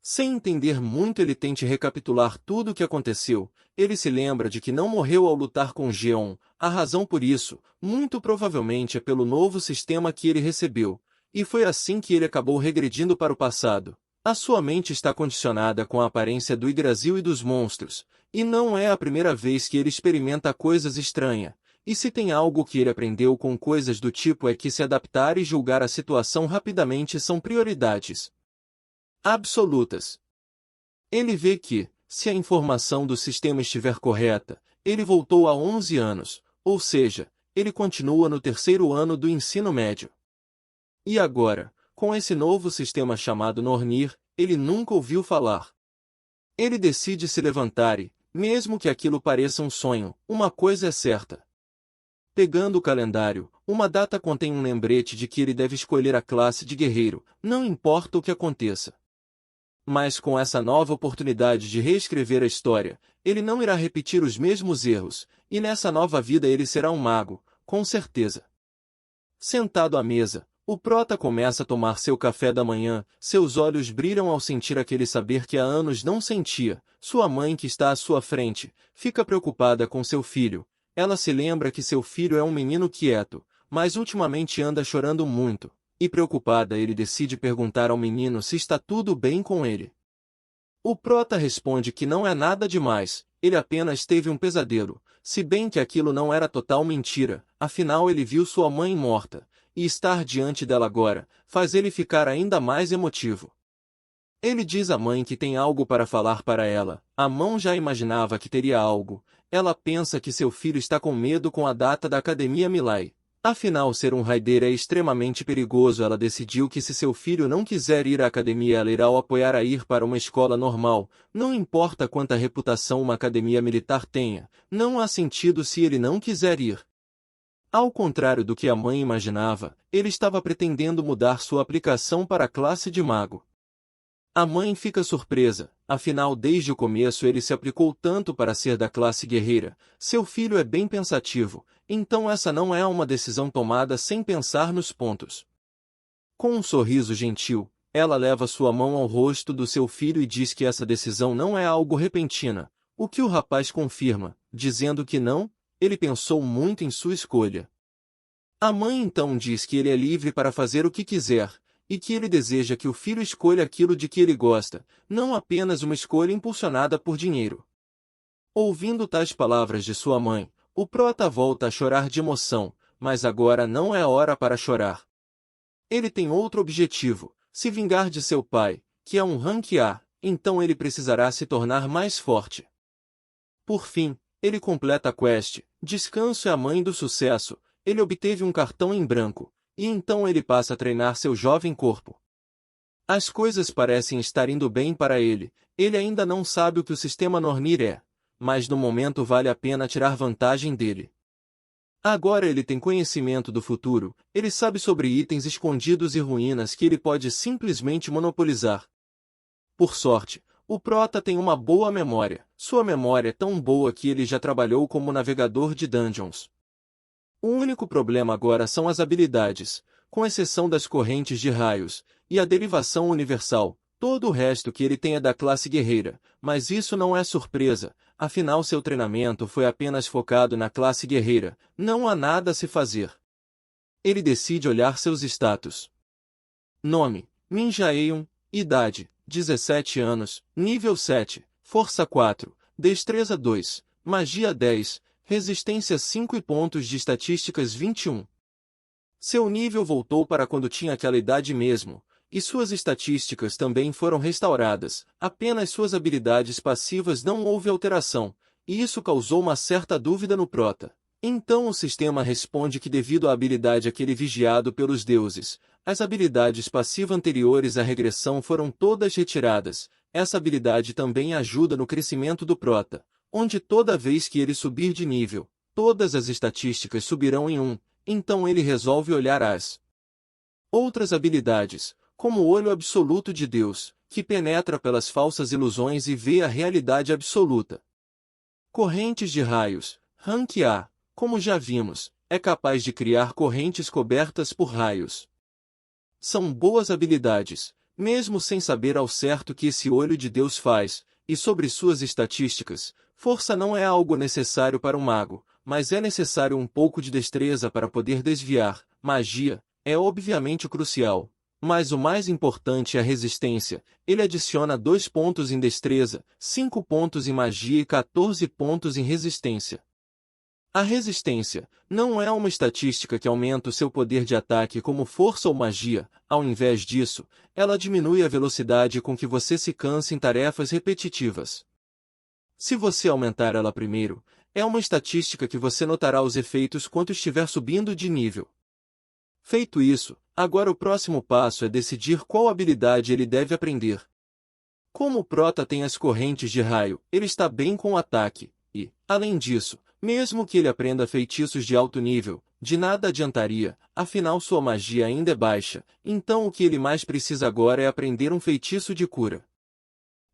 Sem entender muito ele tente recapitular tudo o que aconteceu, ele se lembra de que não morreu ao lutar com Geon, a razão por isso, muito provavelmente é pelo novo sistema que ele recebeu, e foi assim que ele acabou regredindo para o passado. A sua mente está condicionada com a aparência do Yggdrasil e dos monstros, e não é a primeira vez que ele experimenta coisas estranhas, e se tem algo que ele aprendeu com coisas do tipo é que se adaptar e julgar a situação rapidamente são prioridades absolutas. Ele vê que, se a informação do sistema estiver correta, ele voltou a 11 anos, ou seja, ele continua no 3º ano do ensino médio. E agora, com esse novo sistema chamado Nornir, ele nunca ouviu falar. Ele decide se levantar e, mesmo que aquilo pareça um sonho, uma coisa é certa. Pegando o calendário, uma data contém um lembrete de que ele deve escolher a classe de guerreiro, não importa o que aconteça. Mas com essa nova oportunidade de reescrever a história, ele não irá repetir os mesmos erros, e nessa nova vida ele será um mago, com certeza. Sentado à mesa, o prota começa a tomar seu café da manhã, seus olhos brilham ao sentir aquele saber que há anos não sentia. Sua mãe, que está à sua frente, fica preocupada com seu filho. Ela se lembra que seu filho é um menino quieto, mas ultimamente anda chorando muito, e preocupada ele decide perguntar ao menino se está tudo bem com ele. O prota responde que não é nada demais, ele apenas teve um pesadelo, se bem que aquilo não era total mentira, afinal ele viu sua mãe morta, e estar diante dela agora faz ele ficar ainda mais emotivo. Ele diz à mãe que tem algo para falar para ela, a mãe já imaginava que teria algo, ela pensa que seu filho está com medo com a data da Academia Milai. Afinal, ser um raider é extremamente perigoso. Ela decidiu que se seu filho não quiser ir à academia, ela irá o apoiar a ir para uma escola normal, não importa quanta reputação uma academia militar tenha, não há sentido se ele não quiser ir. Ao contrário do que a mãe imaginava, ele estava pretendendo mudar sua aplicação para a classe de mago. A mãe fica surpresa, afinal desde o começo ele se aplicou tanto para ser da classe guerreira, seu filho é bem pensativo, então essa não é uma decisão tomada sem pensar nos pontos. Com um sorriso gentil, ela leva sua mão ao rosto do seu filho e diz que essa decisão não é algo repentina, o que o rapaz confirma, dizendo que não, ele pensou muito em sua escolha. A mãe então diz que ele é livre para fazer o que quiser, e que ele deseja que o filho escolha aquilo de que ele gosta, não apenas uma escolha impulsionada por dinheiro. Ouvindo tais palavras de sua mãe, o prota volta a chorar de emoção, mas agora não é hora para chorar. Ele tem outro objetivo, se vingar de seu pai, que é um rank A, então ele precisará se tornar mais forte. Por fim, ele completa a quest, Descanso é a mãe do sucesso, ele obteve um cartão em branco, e então ele passa a treinar seu jovem corpo. As coisas parecem estar indo bem para ele ainda não sabe o que o sistema Nornir é, mas no momento vale a pena tirar vantagem dele. Agora ele tem conhecimento do futuro, ele sabe sobre itens escondidos e ruínas que ele pode simplesmente monopolizar. Por sorte, o prota tem uma boa memória, sua memória é tão boa que ele já trabalhou como navegador de dungeons. O único problema agora são as habilidades, com exceção das correntes de raios, e a derivação universal, todo o resto que ele tem é da classe guerreira, mas isso não é surpresa, afinal seu treinamento foi apenas focado na classe guerreira, não há nada a se fazer. Ele decide olhar seus status. Nome, Ninja Aeon, idade, 17 anos, nível 7, força 4, destreza 2, magia 10, resistência 5 e pontos de estatísticas 21. Seu nível voltou para quando tinha aquela idade mesmo, e suas estatísticas também foram restauradas, apenas suas habilidades passivas não houve alteração, e isso causou uma certa dúvida no prota. Então o sistema responde que devido à habilidade aquele vigiado pelos deuses, as habilidades passivas anteriores à regressão foram todas retiradas, essa habilidade também ajuda no crescimento do prota, onde toda vez que ele subir de nível, todas as estatísticas subirão em 1, então ele resolve olhar as outras habilidades, como o olho absoluto de Deus, que penetra pelas falsas ilusões e vê a realidade absoluta. Correntes de raios, rank A, como já vimos, é capaz de criar correntes cobertas por raios. São boas habilidades, mesmo sem saber ao certo o que esse olho de Deus faz, e sobre suas estatísticas, força não é algo necessário para um mago, mas é necessário um pouco de destreza para poder desviar. Magia é obviamente crucial, mas o mais importante é a resistência. Ele adiciona 2 pontos em destreza, 5 pontos em magia e 14 pontos em resistência. A resistência não é uma estatística que aumenta o seu poder de ataque como força ou magia, ao invés disso, ela diminui a velocidade com que você se cansa em tarefas repetitivas. Se você aumentar ela primeiro, é uma estatística que você notará os efeitos quando estiver subindo de nível. Feito isso, agora o próximo passo é decidir qual habilidade ele deve aprender. Como o prota tem as correntes de raio, ele está bem com o ataque, e, além disso, mesmo que ele aprenda feitiços de alto nível, de nada adiantaria, afinal sua magia ainda é baixa, então o que ele mais precisa agora é aprender um feitiço de cura.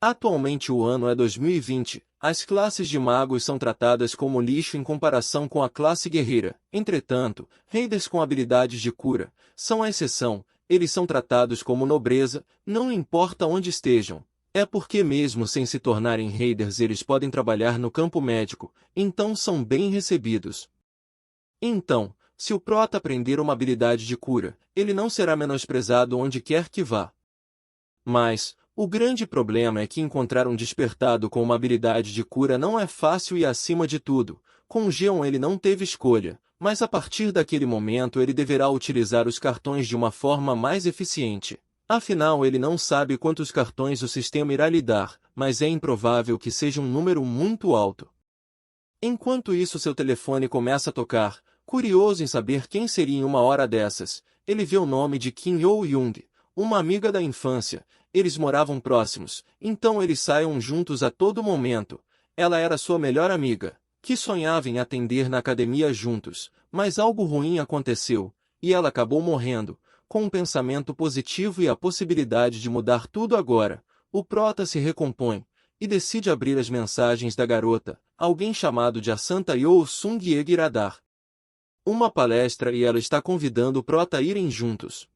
Atualmente o ano é 2020, as classes de magos são tratadas como lixo em comparação com a classe guerreira. Entretanto, raiders com habilidades de cura são a exceção, eles são tratados como nobreza, não importa onde estejam. É porque mesmo sem se tornarem raiders eles podem trabalhar no campo médico, então são bem recebidos. Então, se o prota aprender uma habilidade de cura, ele não será menosprezado onde quer que vá. Mas, o grande problema é que encontrar um despertado com uma habilidade de cura não é fácil e acima de tudo, com Geon ele não teve escolha, mas a partir daquele momento ele deverá utilizar os cartões de uma forma mais eficiente. Afinal ele não sabe quantos cartões o sistema irá lhe dar, mas é improvável que seja um número muito alto. Enquanto isso seu telefone começa a tocar, curioso em saber quem seria em uma hora dessas, ele vê o nome de Kim Yo-young, uma amiga da infância. Eles moravam próximos, então eles saíam juntos a todo momento. Ela era sua melhor amiga, que sonhava em atender na academia juntos, mas algo ruim aconteceu, e ela acabou morrendo. Com um pensamento positivo e a possibilidade de mudar tudo agora, o prota se recompõe e decide abrir as mensagens da garota, alguém chamado de Asanta Yoo-sung-ye irá dar uma palestra e ela está convidando o prota a irem juntos.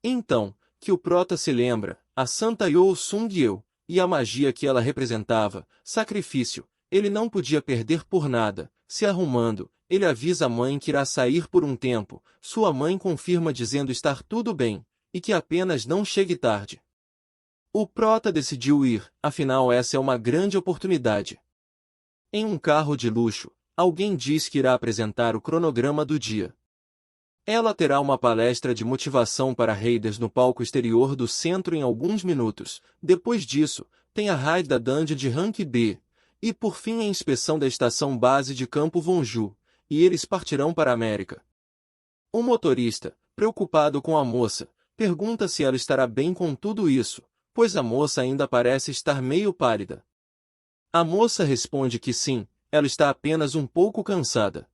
Então, que o prota se lembra, a Santa Yoo-sung-yeol, e a magia que ela representava, sacrifício, ele não podia perder por nada. Se arrumando, ele avisa a mãe que irá sair por um tempo, sua mãe confirma dizendo estar tudo bem, e que apenas não chegue tarde. O prota decidiu ir, afinal essa é uma grande oportunidade. Em um carro de luxo, alguém diz que irá apresentar o cronograma do dia. Ela terá uma palestra de motivação para raiders no palco exterior do centro em alguns minutos. Depois disso, tem a raid da Dungeon de Rank B. E por fim a inspeção da estação base de Campo Vonju. E eles partirão para a América. O motorista, preocupado com a moça, pergunta se ela estará bem com tudo isso, pois a moça ainda parece estar meio pálida. A moça responde que sim, ela está apenas um pouco cansada.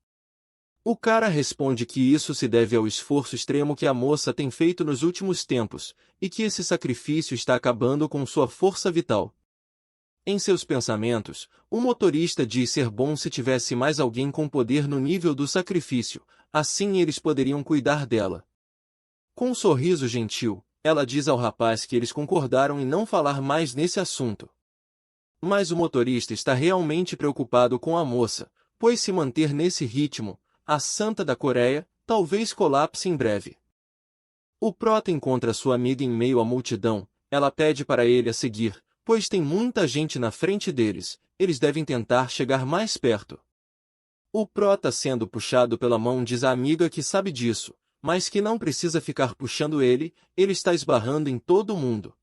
O cara responde que isso se deve ao esforço extremo que a moça tem feito nos últimos tempos, e que esse sacrifício está acabando com sua força vital. Em seus pensamentos, o motorista diz ser bom se tivesse mais alguém com poder no nível do sacrifício, assim eles poderiam cuidar dela. Com um sorriso gentil, ela diz ao rapaz que eles concordaram em não falar mais nesse assunto. Mas o motorista está realmente preocupado com a moça, pois se manter nesse ritmo, a Santa da Coreia talvez colapse em breve. O prota encontra sua amiga em meio à multidão, ela pede para ele a seguir, pois tem muita gente na frente deles, eles devem tentar chegar mais perto. O prota sendo puxado pela mão diz à amiga que sabe disso, mas que não precisa ficar puxando ele está esbarrando em todo mundo.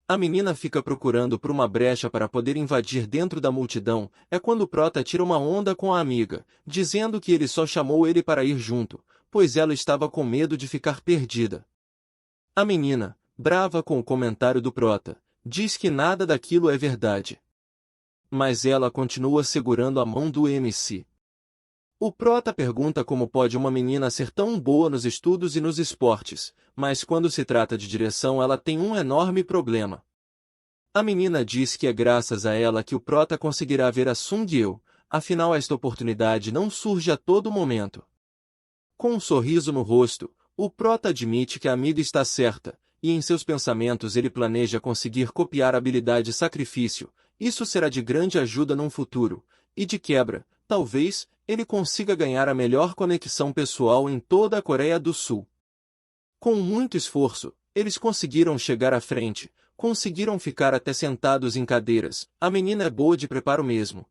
A menina fica procurando por uma brecha para poder invadir dentro da multidão, é quando o prota tira uma onda com a amiga, dizendo que ele só chamou ele para ir junto, pois ela estava com medo de ficar perdida. A menina, brava com o comentário do prota, diz que nada daquilo é verdade. Mas ela continua segurando a mão do MC. O prota pergunta como pode uma menina ser tão boa nos estudos e nos esportes, mas quando se trata de direção ela tem um enorme problema. A menina diz que é graças a ela que o prota conseguirá ver a Sung-yeol, afinal esta oportunidade não surge a todo momento. Com um sorriso no rosto, o prota admite que a amiga está certa, e em seus pensamentos ele planeja conseguir copiar a habilidade sacrifício, isso será de grande ajuda num futuro, e de quebra, talvez, ele consiga ganhar a melhor conexão pessoal em toda a Coreia do Sul. Com muito esforço, eles conseguiram chegar à frente, conseguiram ficar até sentados em cadeiras, a menina é boa de preparo mesmo.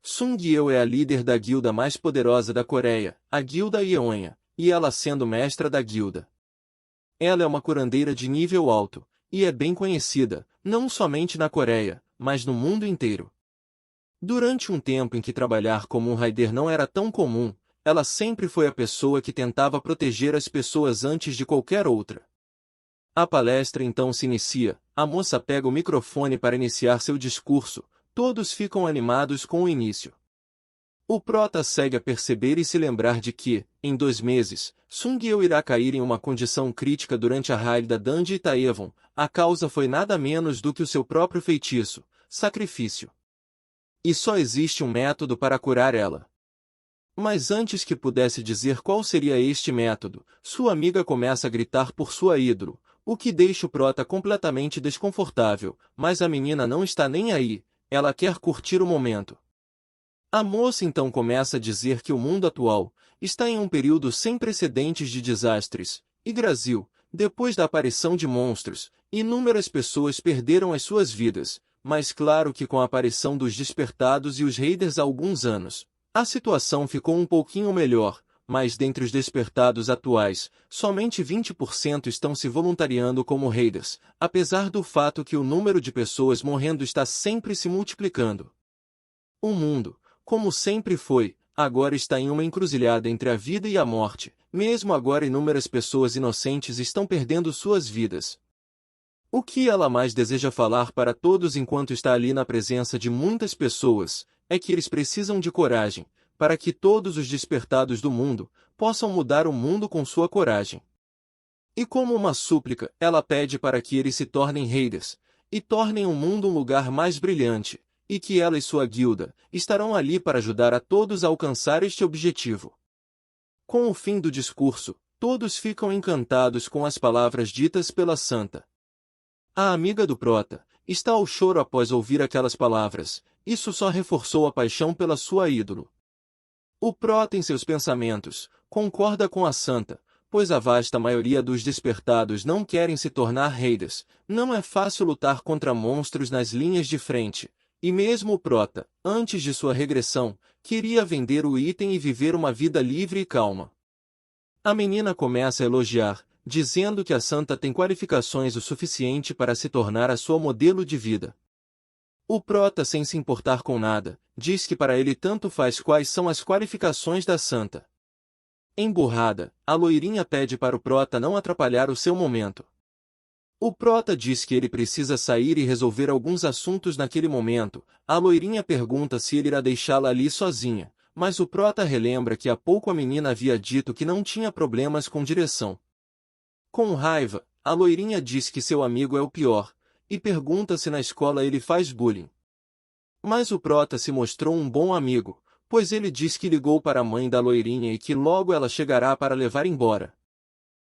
Sung-yeol é a líder da guilda mais poderosa da Coreia, a Guilda Yeonha, e ela sendo mestra da guilda. Ela é uma curandeira de nível alto, e é bem conhecida, não somente na Coreia, mas no mundo inteiro. Durante um tempo em que trabalhar como um raider não era tão comum, ela sempre foi a pessoa que tentava proteger as pessoas antes de qualquer outra. A palestra então se inicia, a moça pega o microfone para iniciar seu discurso, todos ficam animados com o início. O prota segue a perceber e se lembrar de que, em 2 meses, Sung-Yeon irá cair em uma condição crítica durante a raid da Danji Taewon. A causa foi nada menos do que o seu próprio feitiço, sacrifício. E só existe um método para curar ela. Mas antes que pudesse dizer qual seria este método, sua amiga começa a gritar por sua ídolo, o que deixa o prota completamente desconfortável, mas a menina não está nem aí, ela quer curtir o momento. A moça então começa a dizer que o mundo atual está em um período sem precedentes de desastres, e Brasil, depois da aparição de monstros, inúmeras pessoas perderam as suas vidas, mas claro que com a aparição dos despertados e os raiders há alguns anos, a situação ficou um pouquinho melhor, mas dentre os despertados atuais, somente 20% estão se voluntariando como raiders, apesar do fato que o número de pessoas morrendo está sempre se multiplicando. O mundo, como sempre foi, agora está em uma encruzilhada entre a vida e a morte. Mesmo agora inúmeras pessoas inocentes estão perdendo suas vidas. O que ela mais deseja falar para todos enquanto está ali na presença de muitas pessoas, é que eles precisam de coragem, para que todos os despertados do mundo possam mudar o mundo com sua coragem. E como uma súplica, ela pede para que eles se tornem raiders, e tornem o mundo um lugar mais brilhante, e que ela e sua guilda estarão ali para ajudar a todos a alcançar este objetivo. Com o fim do discurso, todos ficam encantados com as palavras ditas pela santa. A amiga do prota está ao choro após ouvir aquelas palavras, isso só reforçou a paixão pela sua ídolo. O prota em seus pensamentos concorda com a santa, pois a vasta maioria dos despertados não querem se tornar raiders, não é fácil lutar contra monstros nas linhas de frente. E mesmo o prota, antes de sua regressão, queria vender o item e viver uma vida livre e calma. A menina começa a elogiar, dizendo que a santa tem qualificações o suficiente para se tornar a sua modelo de vida. O prota, sem se importar com nada, diz que para ele tanto faz quais são as qualificações da santa. Emburrada, a loirinha pede para o prota não atrapalhar o seu momento. O prota diz que ele precisa sair e resolver alguns assuntos naquele momento. A loirinha pergunta se ele irá deixá-la ali sozinha, mas o prota relembra que há pouco a menina havia dito que não tinha problemas com direção. Com raiva, a loirinha diz que seu amigo é o pior, e pergunta se na escola ele faz bullying. Mas o prota se mostrou um bom amigo, pois ele diz que ligou para a mãe da loirinha e que logo ela chegará para levar embora.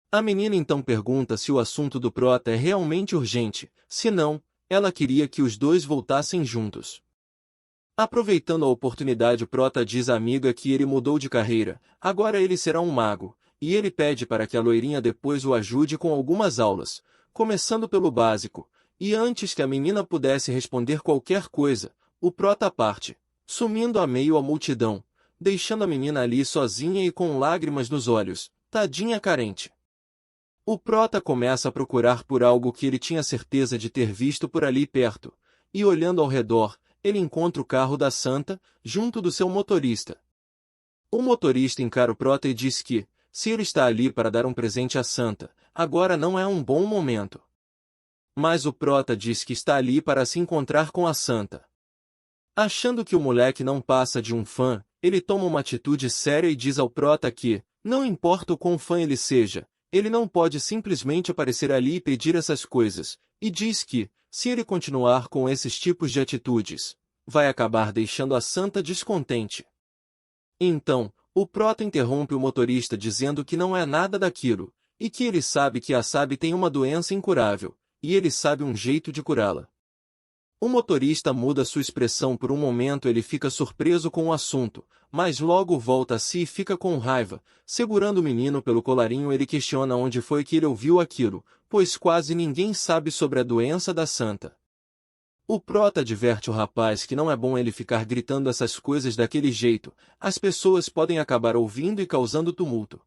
A menina então pergunta se o assunto do prota é realmente urgente, se não, ela queria que os dois voltassem juntos. Aproveitando a oportunidade, o prota diz à amiga que ele mudou de carreira, agora ele será um mago, e ele pede para que a loirinha depois o ajude com algumas aulas, começando pelo básico, e antes que a menina pudesse responder qualquer coisa, o prota parte, sumindo a meio a multidão, deixando a menina ali sozinha e com lágrimas nos olhos, tadinha carente. O prota começa a procurar por algo que ele tinha certeza de ter visto por ali perto, e olhando ao redor, ele encontra o carro da santa, junto do seu motorista. O motorista encara o prota e diz que, se ele está ali para dar um presente à santa, agora não é um bom momento. Mas o prota diz que está ali para se encontrar com a santa. Achando que o moleque não passa de um fã, ele toma uma atitude séria e diz ao prota que, não importa o quão fã ele seja, ele não pode simplesmente aparecer ali e pedir essas coisas, e diz que, se ele continuar com esses tipos de atitudes, vai acabar deixando a santa descontente. Então, o prota interrompe o motorista dizendo que não é nada daquilo, e que ele sabe que a Sabe tem uma doença incurável, e ele sabe um jeito de curá-la. O motorista muda sua expressão por um momento, ele fica surpreso com o assunto, mas logo volta a si e fica com raiva. Segurando o menino pelo colarinho, ele questiona onde foi que ele ouviu aquilo, pois quase ninguém sabe sobre a doença da santa. O prota adverte o rapaz que não é bom ele ficar gritando essas coisas daquele jeito, as pessoas podem acabar ouvindo e causando tumulto.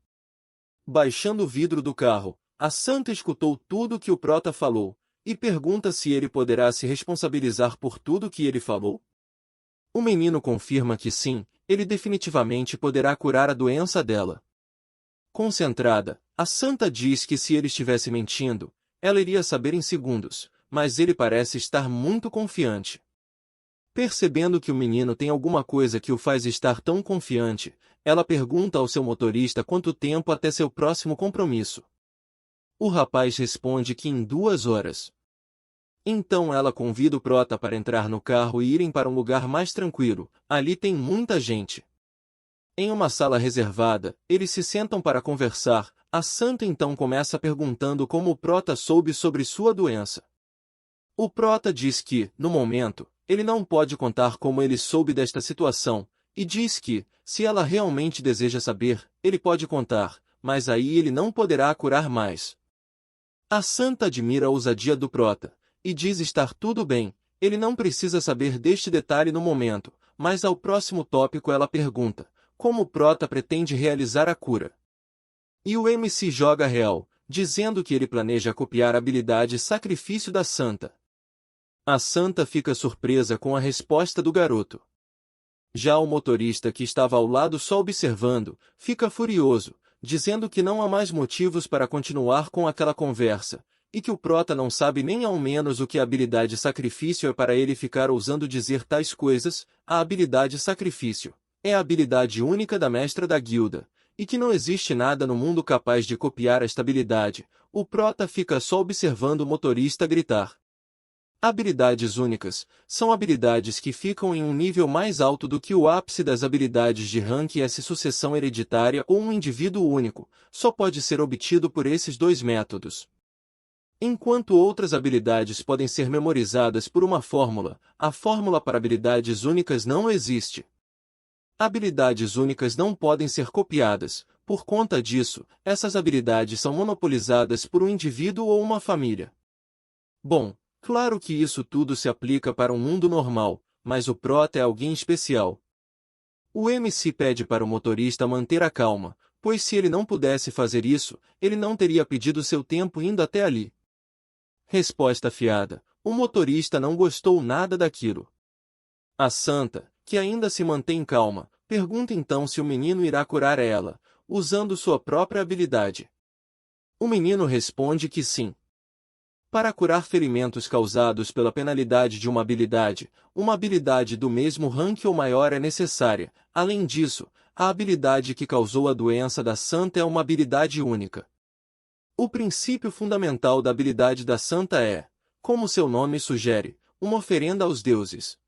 Baixando o vidro do carro, a santa escutou tudo o que o prota falou, e pergunta se ele poderá se responsabilizar por tudo que ele falou. O menino confirma que sim, ele definitivamente poderá curar a doença dela. Concentrada, a santa diz que se ele estivesse mentindo, ela iria saber em segundos, mas ele parece estar muito confiante. Percebendo que o menino tem alguma coisa que o faz estar tão confiante, ela pergunta ao seu motorista quanto tempo até seu próximo compromisso. O rapaz responde que em 2 horas. Então ela convida o prota para entrar no carro e irem para um lugar mais tranquilo, ali tem muita gente. Em uma sala reservada, eles se sentam para conversar. A santa então começa perguntando como o prota soube sobre sua doença. O prota diz que, no momento, ele não pode contar como ele soube desta situação, e diz que, se ela realmente deseja saber, ele pode contar, mas aí ele não poderá curar mais. A santa admira a ousadia do prota, e diz estar tudo bem, ele não precisa saber deste detalhe no momento, mas ao próximo tópico ela pergunta, como o prota pretende realizar a cura. E o MC joga real, dizendo que ele planeja copiar a habilidade sacrifício da santa. A santa fica surpresa com a resposta do garoto. Já o motorista que estava ao lado só observando, fica furioso, dizendo que não há mais motivos para continuar com aquela conversa, e que o prota não sabe nem ao menos o que a habilidade sacrifício é para ele ficar ousando dizer tais coisas. A habilidade sacrifício é a habilidade única da mestra da guilda, e que não existe nada no mundo capaz de copiar esta habilidade. O prota fica só observando o motorista gritar. Habilidades únicas são habilidades que ficam em um nível mais alto do que o ápice das habilidades de rank S. Sucessão hereditária ou um indivíduo único, só pode ser obtido por esses dois métodos. Enquanto outras habilidades podem ser memorizadas por uma fórmula, a fórmula para habilidades únicas não existe. Habilidades únicas não podem ser copiadas, por conta disso, essas habilidades são monopolizadas por um indivíduo ou uma família. Bom, claro que isso tudo se aplica para um mundo normal, mas o prota é alguém especial. O MC pede para o motorista manter a calma, pois se ele não pudesse fazer isso, ele não teria pedido seu tempo indo até ali. Resposta afiada: o motorista não gostou nada daquilo. A santa, que ainda se mantém calma, pergunta então se o menino irá curar ela, usando sua própria habilidade. O menino responde que sim. Para curar ferimentos causados pela penalidade de uma habilidade do mesmo rank ou maior é necessária. Além disso, a habilidade que causou a doença da santa é uma habilidade única. O princípio fundamental da habilidade da santa é, como seu nome sugere, uma oferenda aos deuses.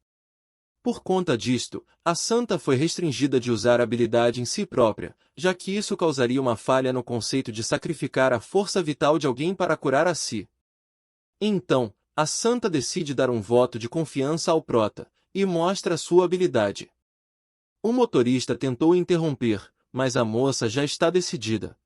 Por conta disto, a santa foi restringida de usar a habilidade em si própria, já que isso causaria uma falha no conceito de sacrificar a força vital de alguém para curar a si. Então, a santa decide dar um voto de confiança ao prota, e mostra sua habilidade. O motorista tentou interromper, mas a moça já está decidida.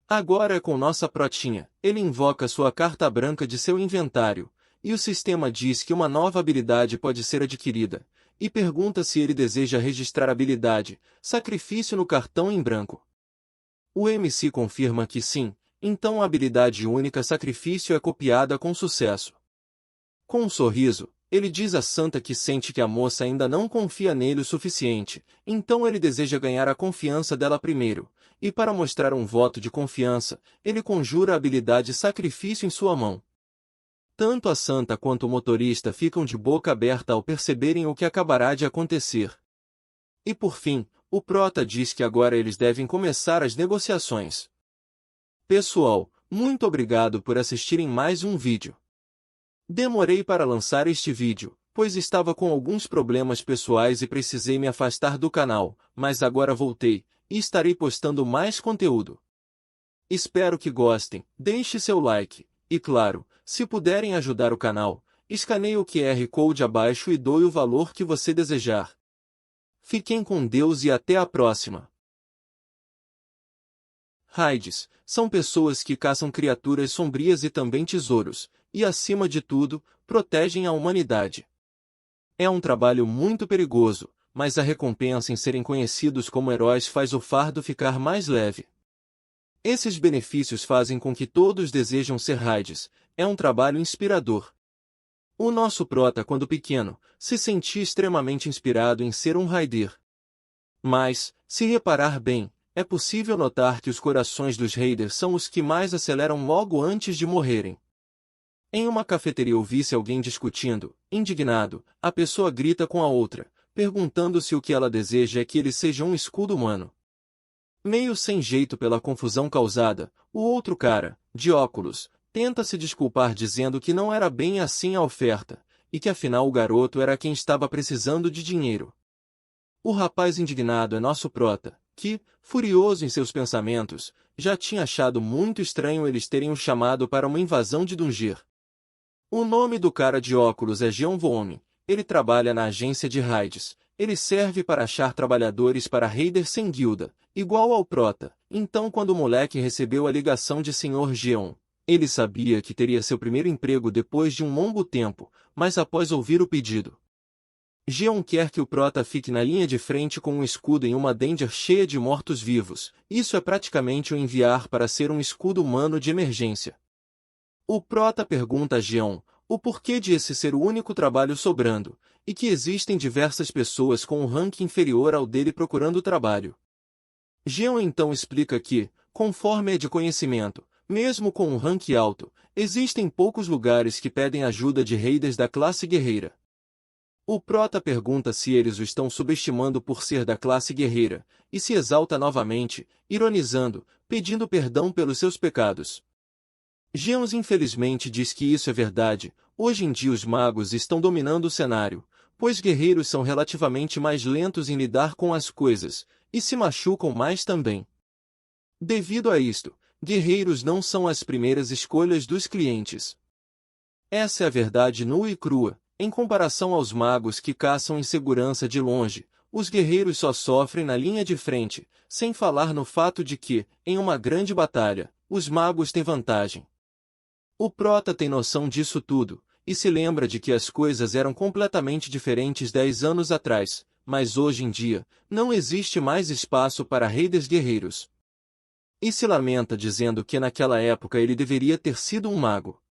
Agora é com nossa protinha, ele invoca sua carta branca de seu inventário, e o sistema diz que uma nova habilidade pode ser adquirida, e pergunta se ele deseja registrar a habilidade, sacrifício no cartão em branco. O MC confirma que sim. Então a habilidade única sacrifício é copiada com sucesso. Com um sorriso, ele diz à santa que sente que a moça ainda não confia nele o suficiente, então ele deseja ganhar a confiança dela primeiro, e para mostrar um voto de confiança, ele conjura a habilidade sacrifício em sua mão. Tanto a santa quanto o motorista ficam de boca aberta ao perceberem o que acabará de acontecer. E por fim, o prota diz que agora eles devem começar as negociações. Pessoal, muito obrigado por assistirem mais um vídeo. Demorei para lançar este vídeo, pois estava com alguns problemas pessoais e precisei me afastar do canal, mas agora voltei, e estarei postando mais conteúdo. Espero que gostem, deixe seu like, e claro, se puderem ajudar o canal, escaneie o QR Code abaixo e doe o valor que você desejar. Fiquem com Deus e até a próxima. Raids são pessoas que caçam criaturas sombrias e também tesouros, e acima de tudo, protegem a humanidade. É um trabalho muito perigoso, mas a recompensa em serem conhecidos como heróis faz o fardo ficar mais leve. Esses benefícios fazem com que todos desejam ser raids, é um trabalho inspirador. O nosso prota, quando pequeno, se sentia extremamente inspirado em ser um raider. Mas, se reparar bem, é possível notar que os corações dos raiders são os que mais aceleram logo antes de morrerem. Em uma cafeteria ouvisse alguém discutindo, indignado, a pessoa grita com a outra, perguntando se o que ela deseja é que ele seja um escudo humano. Meio sem jeito pela confusão causada, o outro cara, de óculos, tenta se desculpar dizendo que não era bem assim a oferta, e que afinal o garoto era quem estava precisando de dinheiro. O rapaz indignado é nosso prota, que, furioso em seus pensamentos, já tinha achado muito estranho eles terem o chamado para uma invasão de Dungir. O nome do cara de óculos é Jean Voome, ele trabalha na agência de raids, ele serve para achar trabalhadores para raiders sem guilda, igual ao prota. Então quando o moleque recebeu a ligação de Sr. Jean, ele sabia que teria seu primeiro emprego depois de um longo tempo, mas após ouvir o pedido. Jean quer que o prota fique na linha de frente com um escudo em uma danger cheia de mortos-vivos. Isso é praticamente o enviar para ser um escudo humano de emergência. O prota pergunta a Jean o porquê de esse ser o único trabalho sobrando, e que existem diversas pessoas com um rank inferior ao dele procurando trabalho. Jean então explica que, conforme é de conhecimento, mesmo com um rank alto, existem poucos lugares que pedem ajuda de raiders da classe guerreira. O prota pergunta se eles o estão subestimando por ser da classe guerreira, e se exalta novamente, ironizando, pedindo perdão pelos seus pecados. Jean infelizmente diz que isso é verdade, hoje em dia os magos estão dominando o cenário, pois guerreiros são relativamente mais lentos em lidar com as coisas, e se machucam mais também. Devido a isto, guerreiros não são as primeiras escolhas dos clientes. Essa é a verdade nua e crua. Em comparação aos magos que caçam em segurança de longe, os guerreiros só sofrem na linha de frente, sem falar no fato de que, em uma grande batalha, os magos têm vantagem. O prota tem noção disso tudo, e se lembra de que as coisas eram completamente diferentes 10 anos atrás, mas hoje em dia, não existe mais espaço para raiders guerreiros. E se lamenta dizendo que naquela época ele deveria ter sido um mago.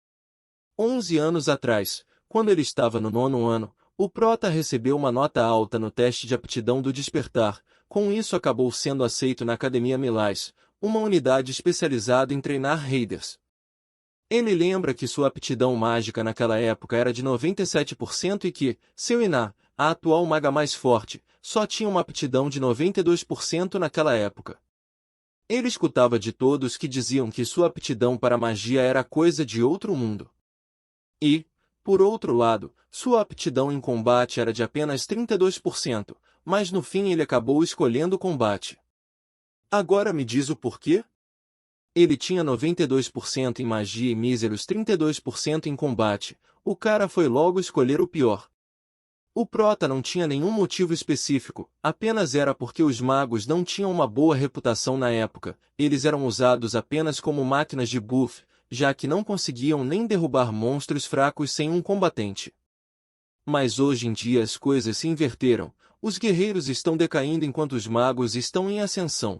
11 anos atrás, quando ele estava no 9º ano, o prota recebeu uma nota alta no teste de aptidão do despertar, com isso acabou sendo aceito na Academia Milais, uma unidade especializada em treinar raiders. Ele lembra que sua aptidão mágica naquela época era de 97% e que, seu Iná, a atual maga mais forte, só tinha uma aptidão de 92% naquela época. Ele escutava de todos que diziam que sua aptidão para magia era coisa de outro mundo. E, por outro lado, sua aptidão em combate era de apenas 32%, mas no fim ele acabou escolhendo o combate. Agora me diz o porquê? Ele tinha 92% em magia e míseros 32% em combate, o cara foi logo escolher o pior. O prota não tinha nenhum motivo específico, apenas era porque os magos não tinham uma boa reputação na época, eles eram usados apenas como máquinas de buff, já que não conseguiam nem derrubar monstros fracos sem um combatente. Mas hoje em dia as coisas se inverteram, os guerreiros estão decaindo enquanto os magos estão em ascensão.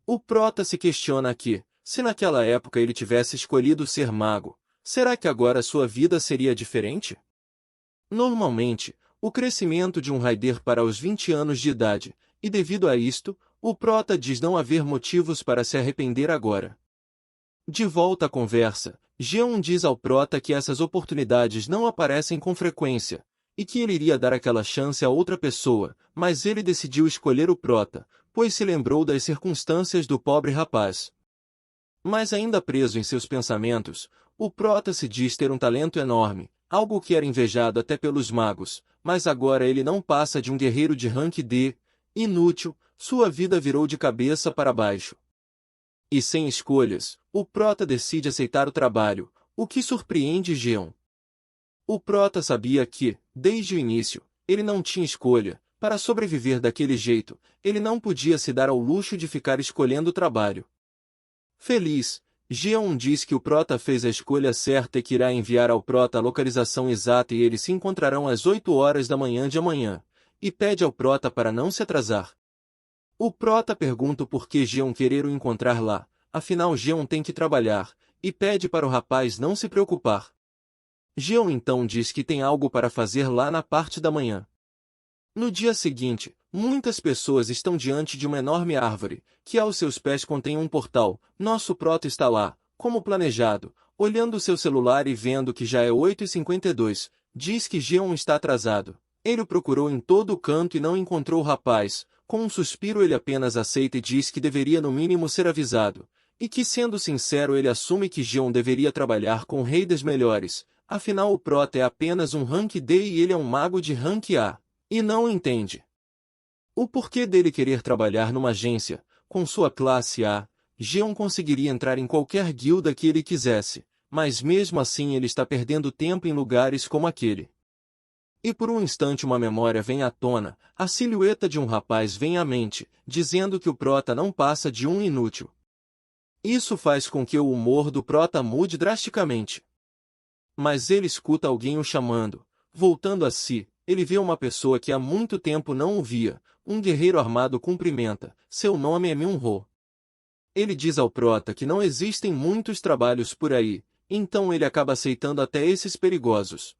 O prota se questiona aqui, se naquela época ele tivesse escolhido ser mago, será que agora sua vida seria diferente? Normalmente, o crescimento de um raider para os 20 anos de idade, e devido a isto, o prota diz não haver motivos para se arrepender agora. De volta à conversa, Jean diz ao prota que essas oportunidades não aparecem com frequência, e que ele iria dar aquela chance a outra pessoa, mas ele decidiu escolher o prota, pois se lembrou das circunstâncias do pobre rapaz. Mas ainda preso em seus pensamentos, o prota se diz ter um talento enorme, algo que era invejado até pelos magos, mas agora ele não passa de um guerreiro de rank D, inútil, sua vida virou de cabeça para baixo. E sem escolhas, o prota decide aceitar o trabalho, o que surpreende Jean. O prota sabia que, desde o início, ele não tinha escolha, para sobreviver daquele jeito, ele não podia se dar ao luxo de ficar escolhendo o trabalho. Feliz, Jean diz que o prota fez a escolha certa e que irá enviar ao prota a localização exata e eles se encontrarão às 8 horas da manhã de amanhã, e pede ao prota para não se atrasar. O prota pergunta por que Jean querer o encontrar lá, afinal Jean tem que trabalhar, e pede para o rapaz não se preocupar. Jean então diz que tem algo para fazer lá na parte da manhã. No dia seguinte, muitas pessoas estão diante de uma enorme árvore, que aos seus pés contém um portal. Nosso prota está lá, como planejado, olhando seu celular e vendo que já é 8h52, diz que Jeon está atrasado. Ele o procurou em todo o canto e não encontrou o rapaz. Com um suspiro ele apenas aceita e diz que deveria no mínimo ser avisado. E que, sendo sincero, ele assume que Jeon deveria trabalhar com rei das melhores. Afinal, o prota é apenas um rank D e ele é um mago de rank A. E não entende o porquê dele querer trabalhar numa agência. Com sua classe A, Jeon conseguiria entrar em qualquer guilda que ele quisesse, mas mesmo assim ele está perdendo tempo em lugares como aquele. E por um instante uma memória vem à tona, a silhueta de um rapaz vem à mente, dizendo que o prota não passa de um inútil. Isso faz com que o humor do prota mude drasticamente. Mas ele escuta alguém o chamando. Voltando a si, ele vê uma pessoa que há muito tempo não o via. Um guerreiro armado cumprimenta. Seu nome é Myung-ho. Ele diz ao prota que não existem muitos trabalhos por aí, então ele acaba aceitando até esses perigosos.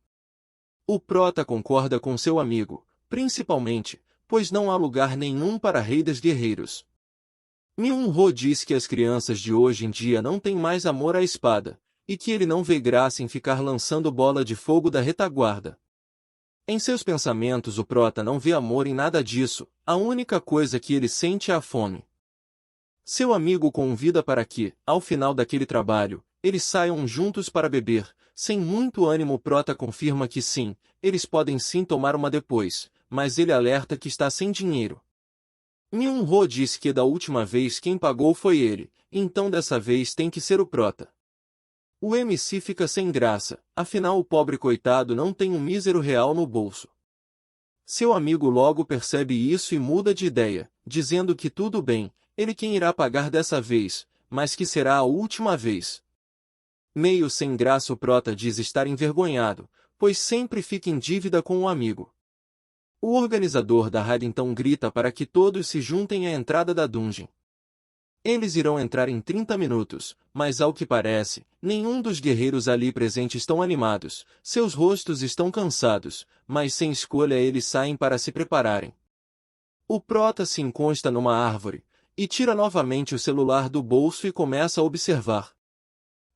O prota concorda com seu amigo, principalmente, pois não há lugar nenhum para rei dos guerreiros. Myung-ho diz que as crianças de hoje em dia não têm mais amor à espada, e que ele não vê graça em ficar lançando bola de fogo da retaguarda. Em seus pensamentos o prota não vê amor em nada disso, a única coisa que ele sente é a fome. Seu amigo o convida para que, ao final daquele trabalho, eles saiam juntos para beber. Sem muito ânimo o prota confirma que sim, eles podem sim tomar uma depois, mas ele alerta que está sem dinheiro. Myung-ho diz que da última vez quem pagou foi ele, então dessa vez tem que ser o prota. O MC fica sem graça, afinal o pobre coitado não tem um mísero real no bolso. Seu amigo logo percebe isso e muda de ideia, dizendo que tudo bem, ele quem irá pagar dessa vez, mas que será a última vez. Meio sem graça o prota diz estar envergonhado, pois sempre fica em dívida com o amigo. O organizador da raid então grita para que todos se juntem à entrada da dungeon. Eles irão entrar em 30 minutos, mas ao que parece, nenhum dos guerreiros ali presentes estão animados, seus rostos estão cansados, mas sem escolha eles saem para se prepararem. O prota se encosta numa árvore, e tira novamente o celular do bolso e começa a observar.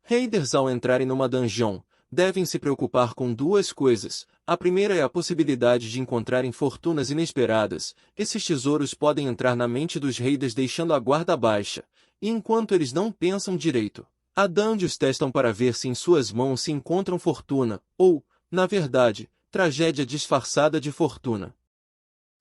Raiders ao entrarem numa dungeon, devem se preocupar com duas coisas. A primeira é a possibilidade de encontrarem fortunas inesperadas. Esses tesouros podem entrar na mente dos raiders deixando a guarda baixa, e enquanto eles não pensam direito, a dungeons testam para ver se em suas mãos se encontram fortuna, ou, na verdade, tragédia disfarçada de fortuna.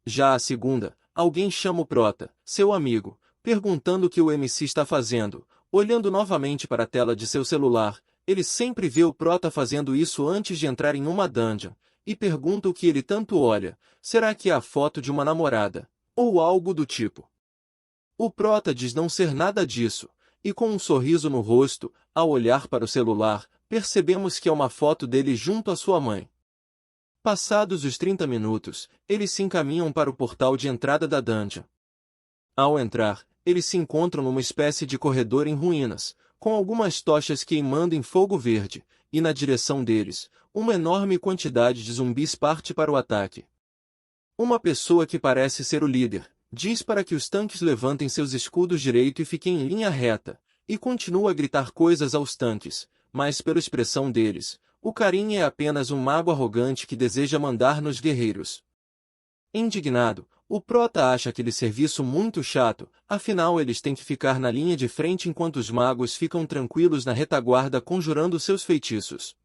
Já a segunda, alguém chama o prota, seu amigo, perguntando o que o MC está fazendo. Olhando novamente para a tela de seu celular, ele sempre vê o prota fazendo isso antes de entrar em uma dungeon, e pergunta o que ele tanto olha, será que é a foto de uma namorada, ou algo do tipo. O prota diz não ser nada disso, e com um sorriso no rosto, ao olhar para o celular, percebemos que é uma foto dele junto à sua mãe. Passados os 30 minutos, eles se encaminham para o portal de entrada da dungeon. Ao entrar, eles se encontram numa espécie de corredor em ruínas, com algumas tochas queimando em fogo verde, e na direção deles, uma enorme quantidade de zumbis parte para o ataque. Uma pessoa que parece ser o líder, diz para que os tanques levantem seus escudos direito e fiquem em linha reta, e continua a gritar coisas aos tanques, mas pela expressão deles, o carinha é apenas um mago arrogante que deseja mandar nos guerreiros. Indignado, o prota acha aquele serviço muito chato, afinal eles têm que ficar na linha de frente enquanto os magos ficam tranquilos na retaguarda conjurando seus feitiços.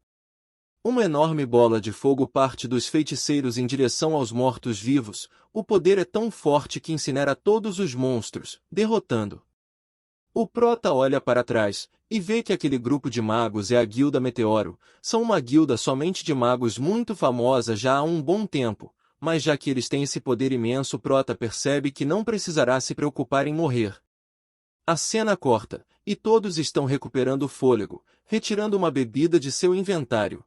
Uma enorme bola de fogo parte dos feiticeiros em direção aos mortos-vivos, o poder é tão forte que incinera todos os monstros, derrotando. O prota olha para trás, e vê que aquele grupo de magos é a Guilda Meteoro, são uma guilda somente de magos muito famosa já há um bom tempo. Mas já que eles têm esse poder imenso, o prota percebe que não precisará se preocupar em morrer. A cena corta, e todos estão recuperando o fôlego, retirando uma bebida de seu inventário.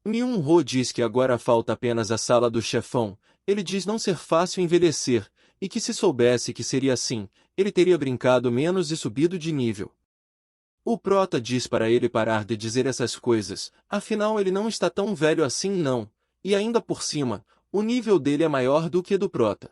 Myung-ho diz que agora falta apenas a sala do chefão, ele diz não ser fácil envelhecer, e que se soubesse que seria assim, ele teria brincado menos e subido de nível. O prota diz para ele parar de dizer essas coisas, afinal ele não está tão velho assim não, e ainda por cima, o nível dele é maior do que do prota.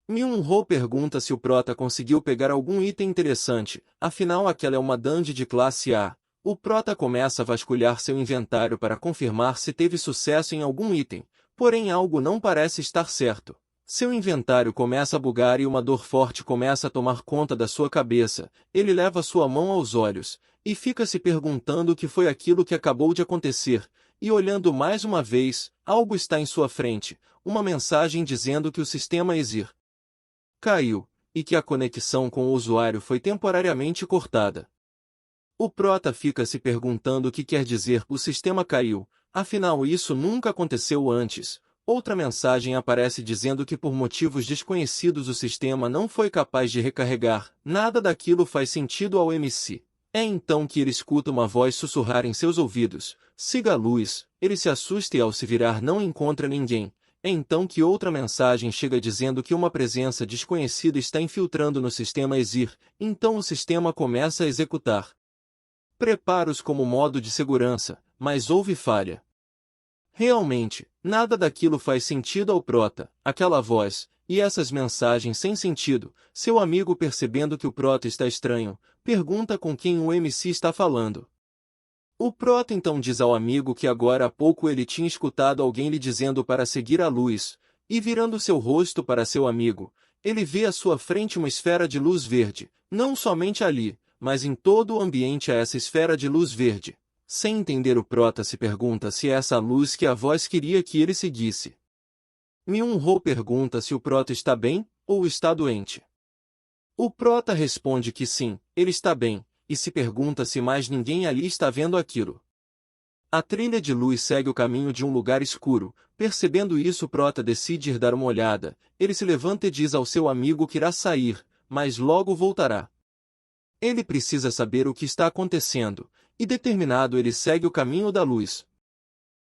Myung-ho pergunta se o prota conseguiu pegar algum item interessante, afinal aquela é uma dungeon de classe A. O prota começa a vasculhar seu inventário para confirmar se teve sucesso em algum item, porém algo não parece estar certo. Seu inventário começa a bugar e uma dor forte começa a tomar conta da sua cabeça. Ele leva sua mão aos olhos, e fica se perguntando o que foi aquilo que acabou de acontecer, e olhando mais uma vez, algo está em sua frente, uma mensagem dizendo que o sistema Exir caiu, e que a conexão com o usuário foi temporariamente cortada. O prota fica se perguntando o que quer dizer o sistema caiu, afinal isso nunca aconteceu antes. Outra mensagem aparece dizendo que por motivos desconhecidos o sistema não foi capaz de recarregar. Nada daquilo faz sentido ao MC. É então que ele escuta uma voz sussurrar em seus ouvidos: siga a luz. Ele se assusta e ao se virar não encontra ninguém. É então que outra mensagem chega dizendo que uma presença desconhecida está infiltrando no sistema Exir. Então o sistema começa a executar preparos como modo de segurança, mas houve falha. Realmente, nada daquilo faz sentido ao prota, aquela voz, e essas mensagens sem sentido. Seu amigo, percebendo que o prota está estranho, pergunta com quem o MC está falando. O prota então diz ao amigo que agora há pouco ele tinha escutado alguém lhe dizendo para seguir a luz, e virando seu rosto para seu amigo, ele vê à sua frente uma esfera de luz verde, não somente ali, mas em todo o ambiente há essa esfera de luz verde. Sem entender, o prota se pergunta se é essa luz que a voz queria que ele seguisse. Myung-ho pergunta se o prota está bem, ou está doente. O prota responde que sim, ele está bem, e se pergunta se mais ninguém ali está vendo aquilo. A trilha de luz segue o caminho de um lugar escuro. Percebendo isso, o prota decide ir dar uma olhada. Ele se levanta e diz ao seu amigo que irá sair, mas logo voltará. Ele precisa saber o que está acontecendo, e determinado ele segue o caminho da luz.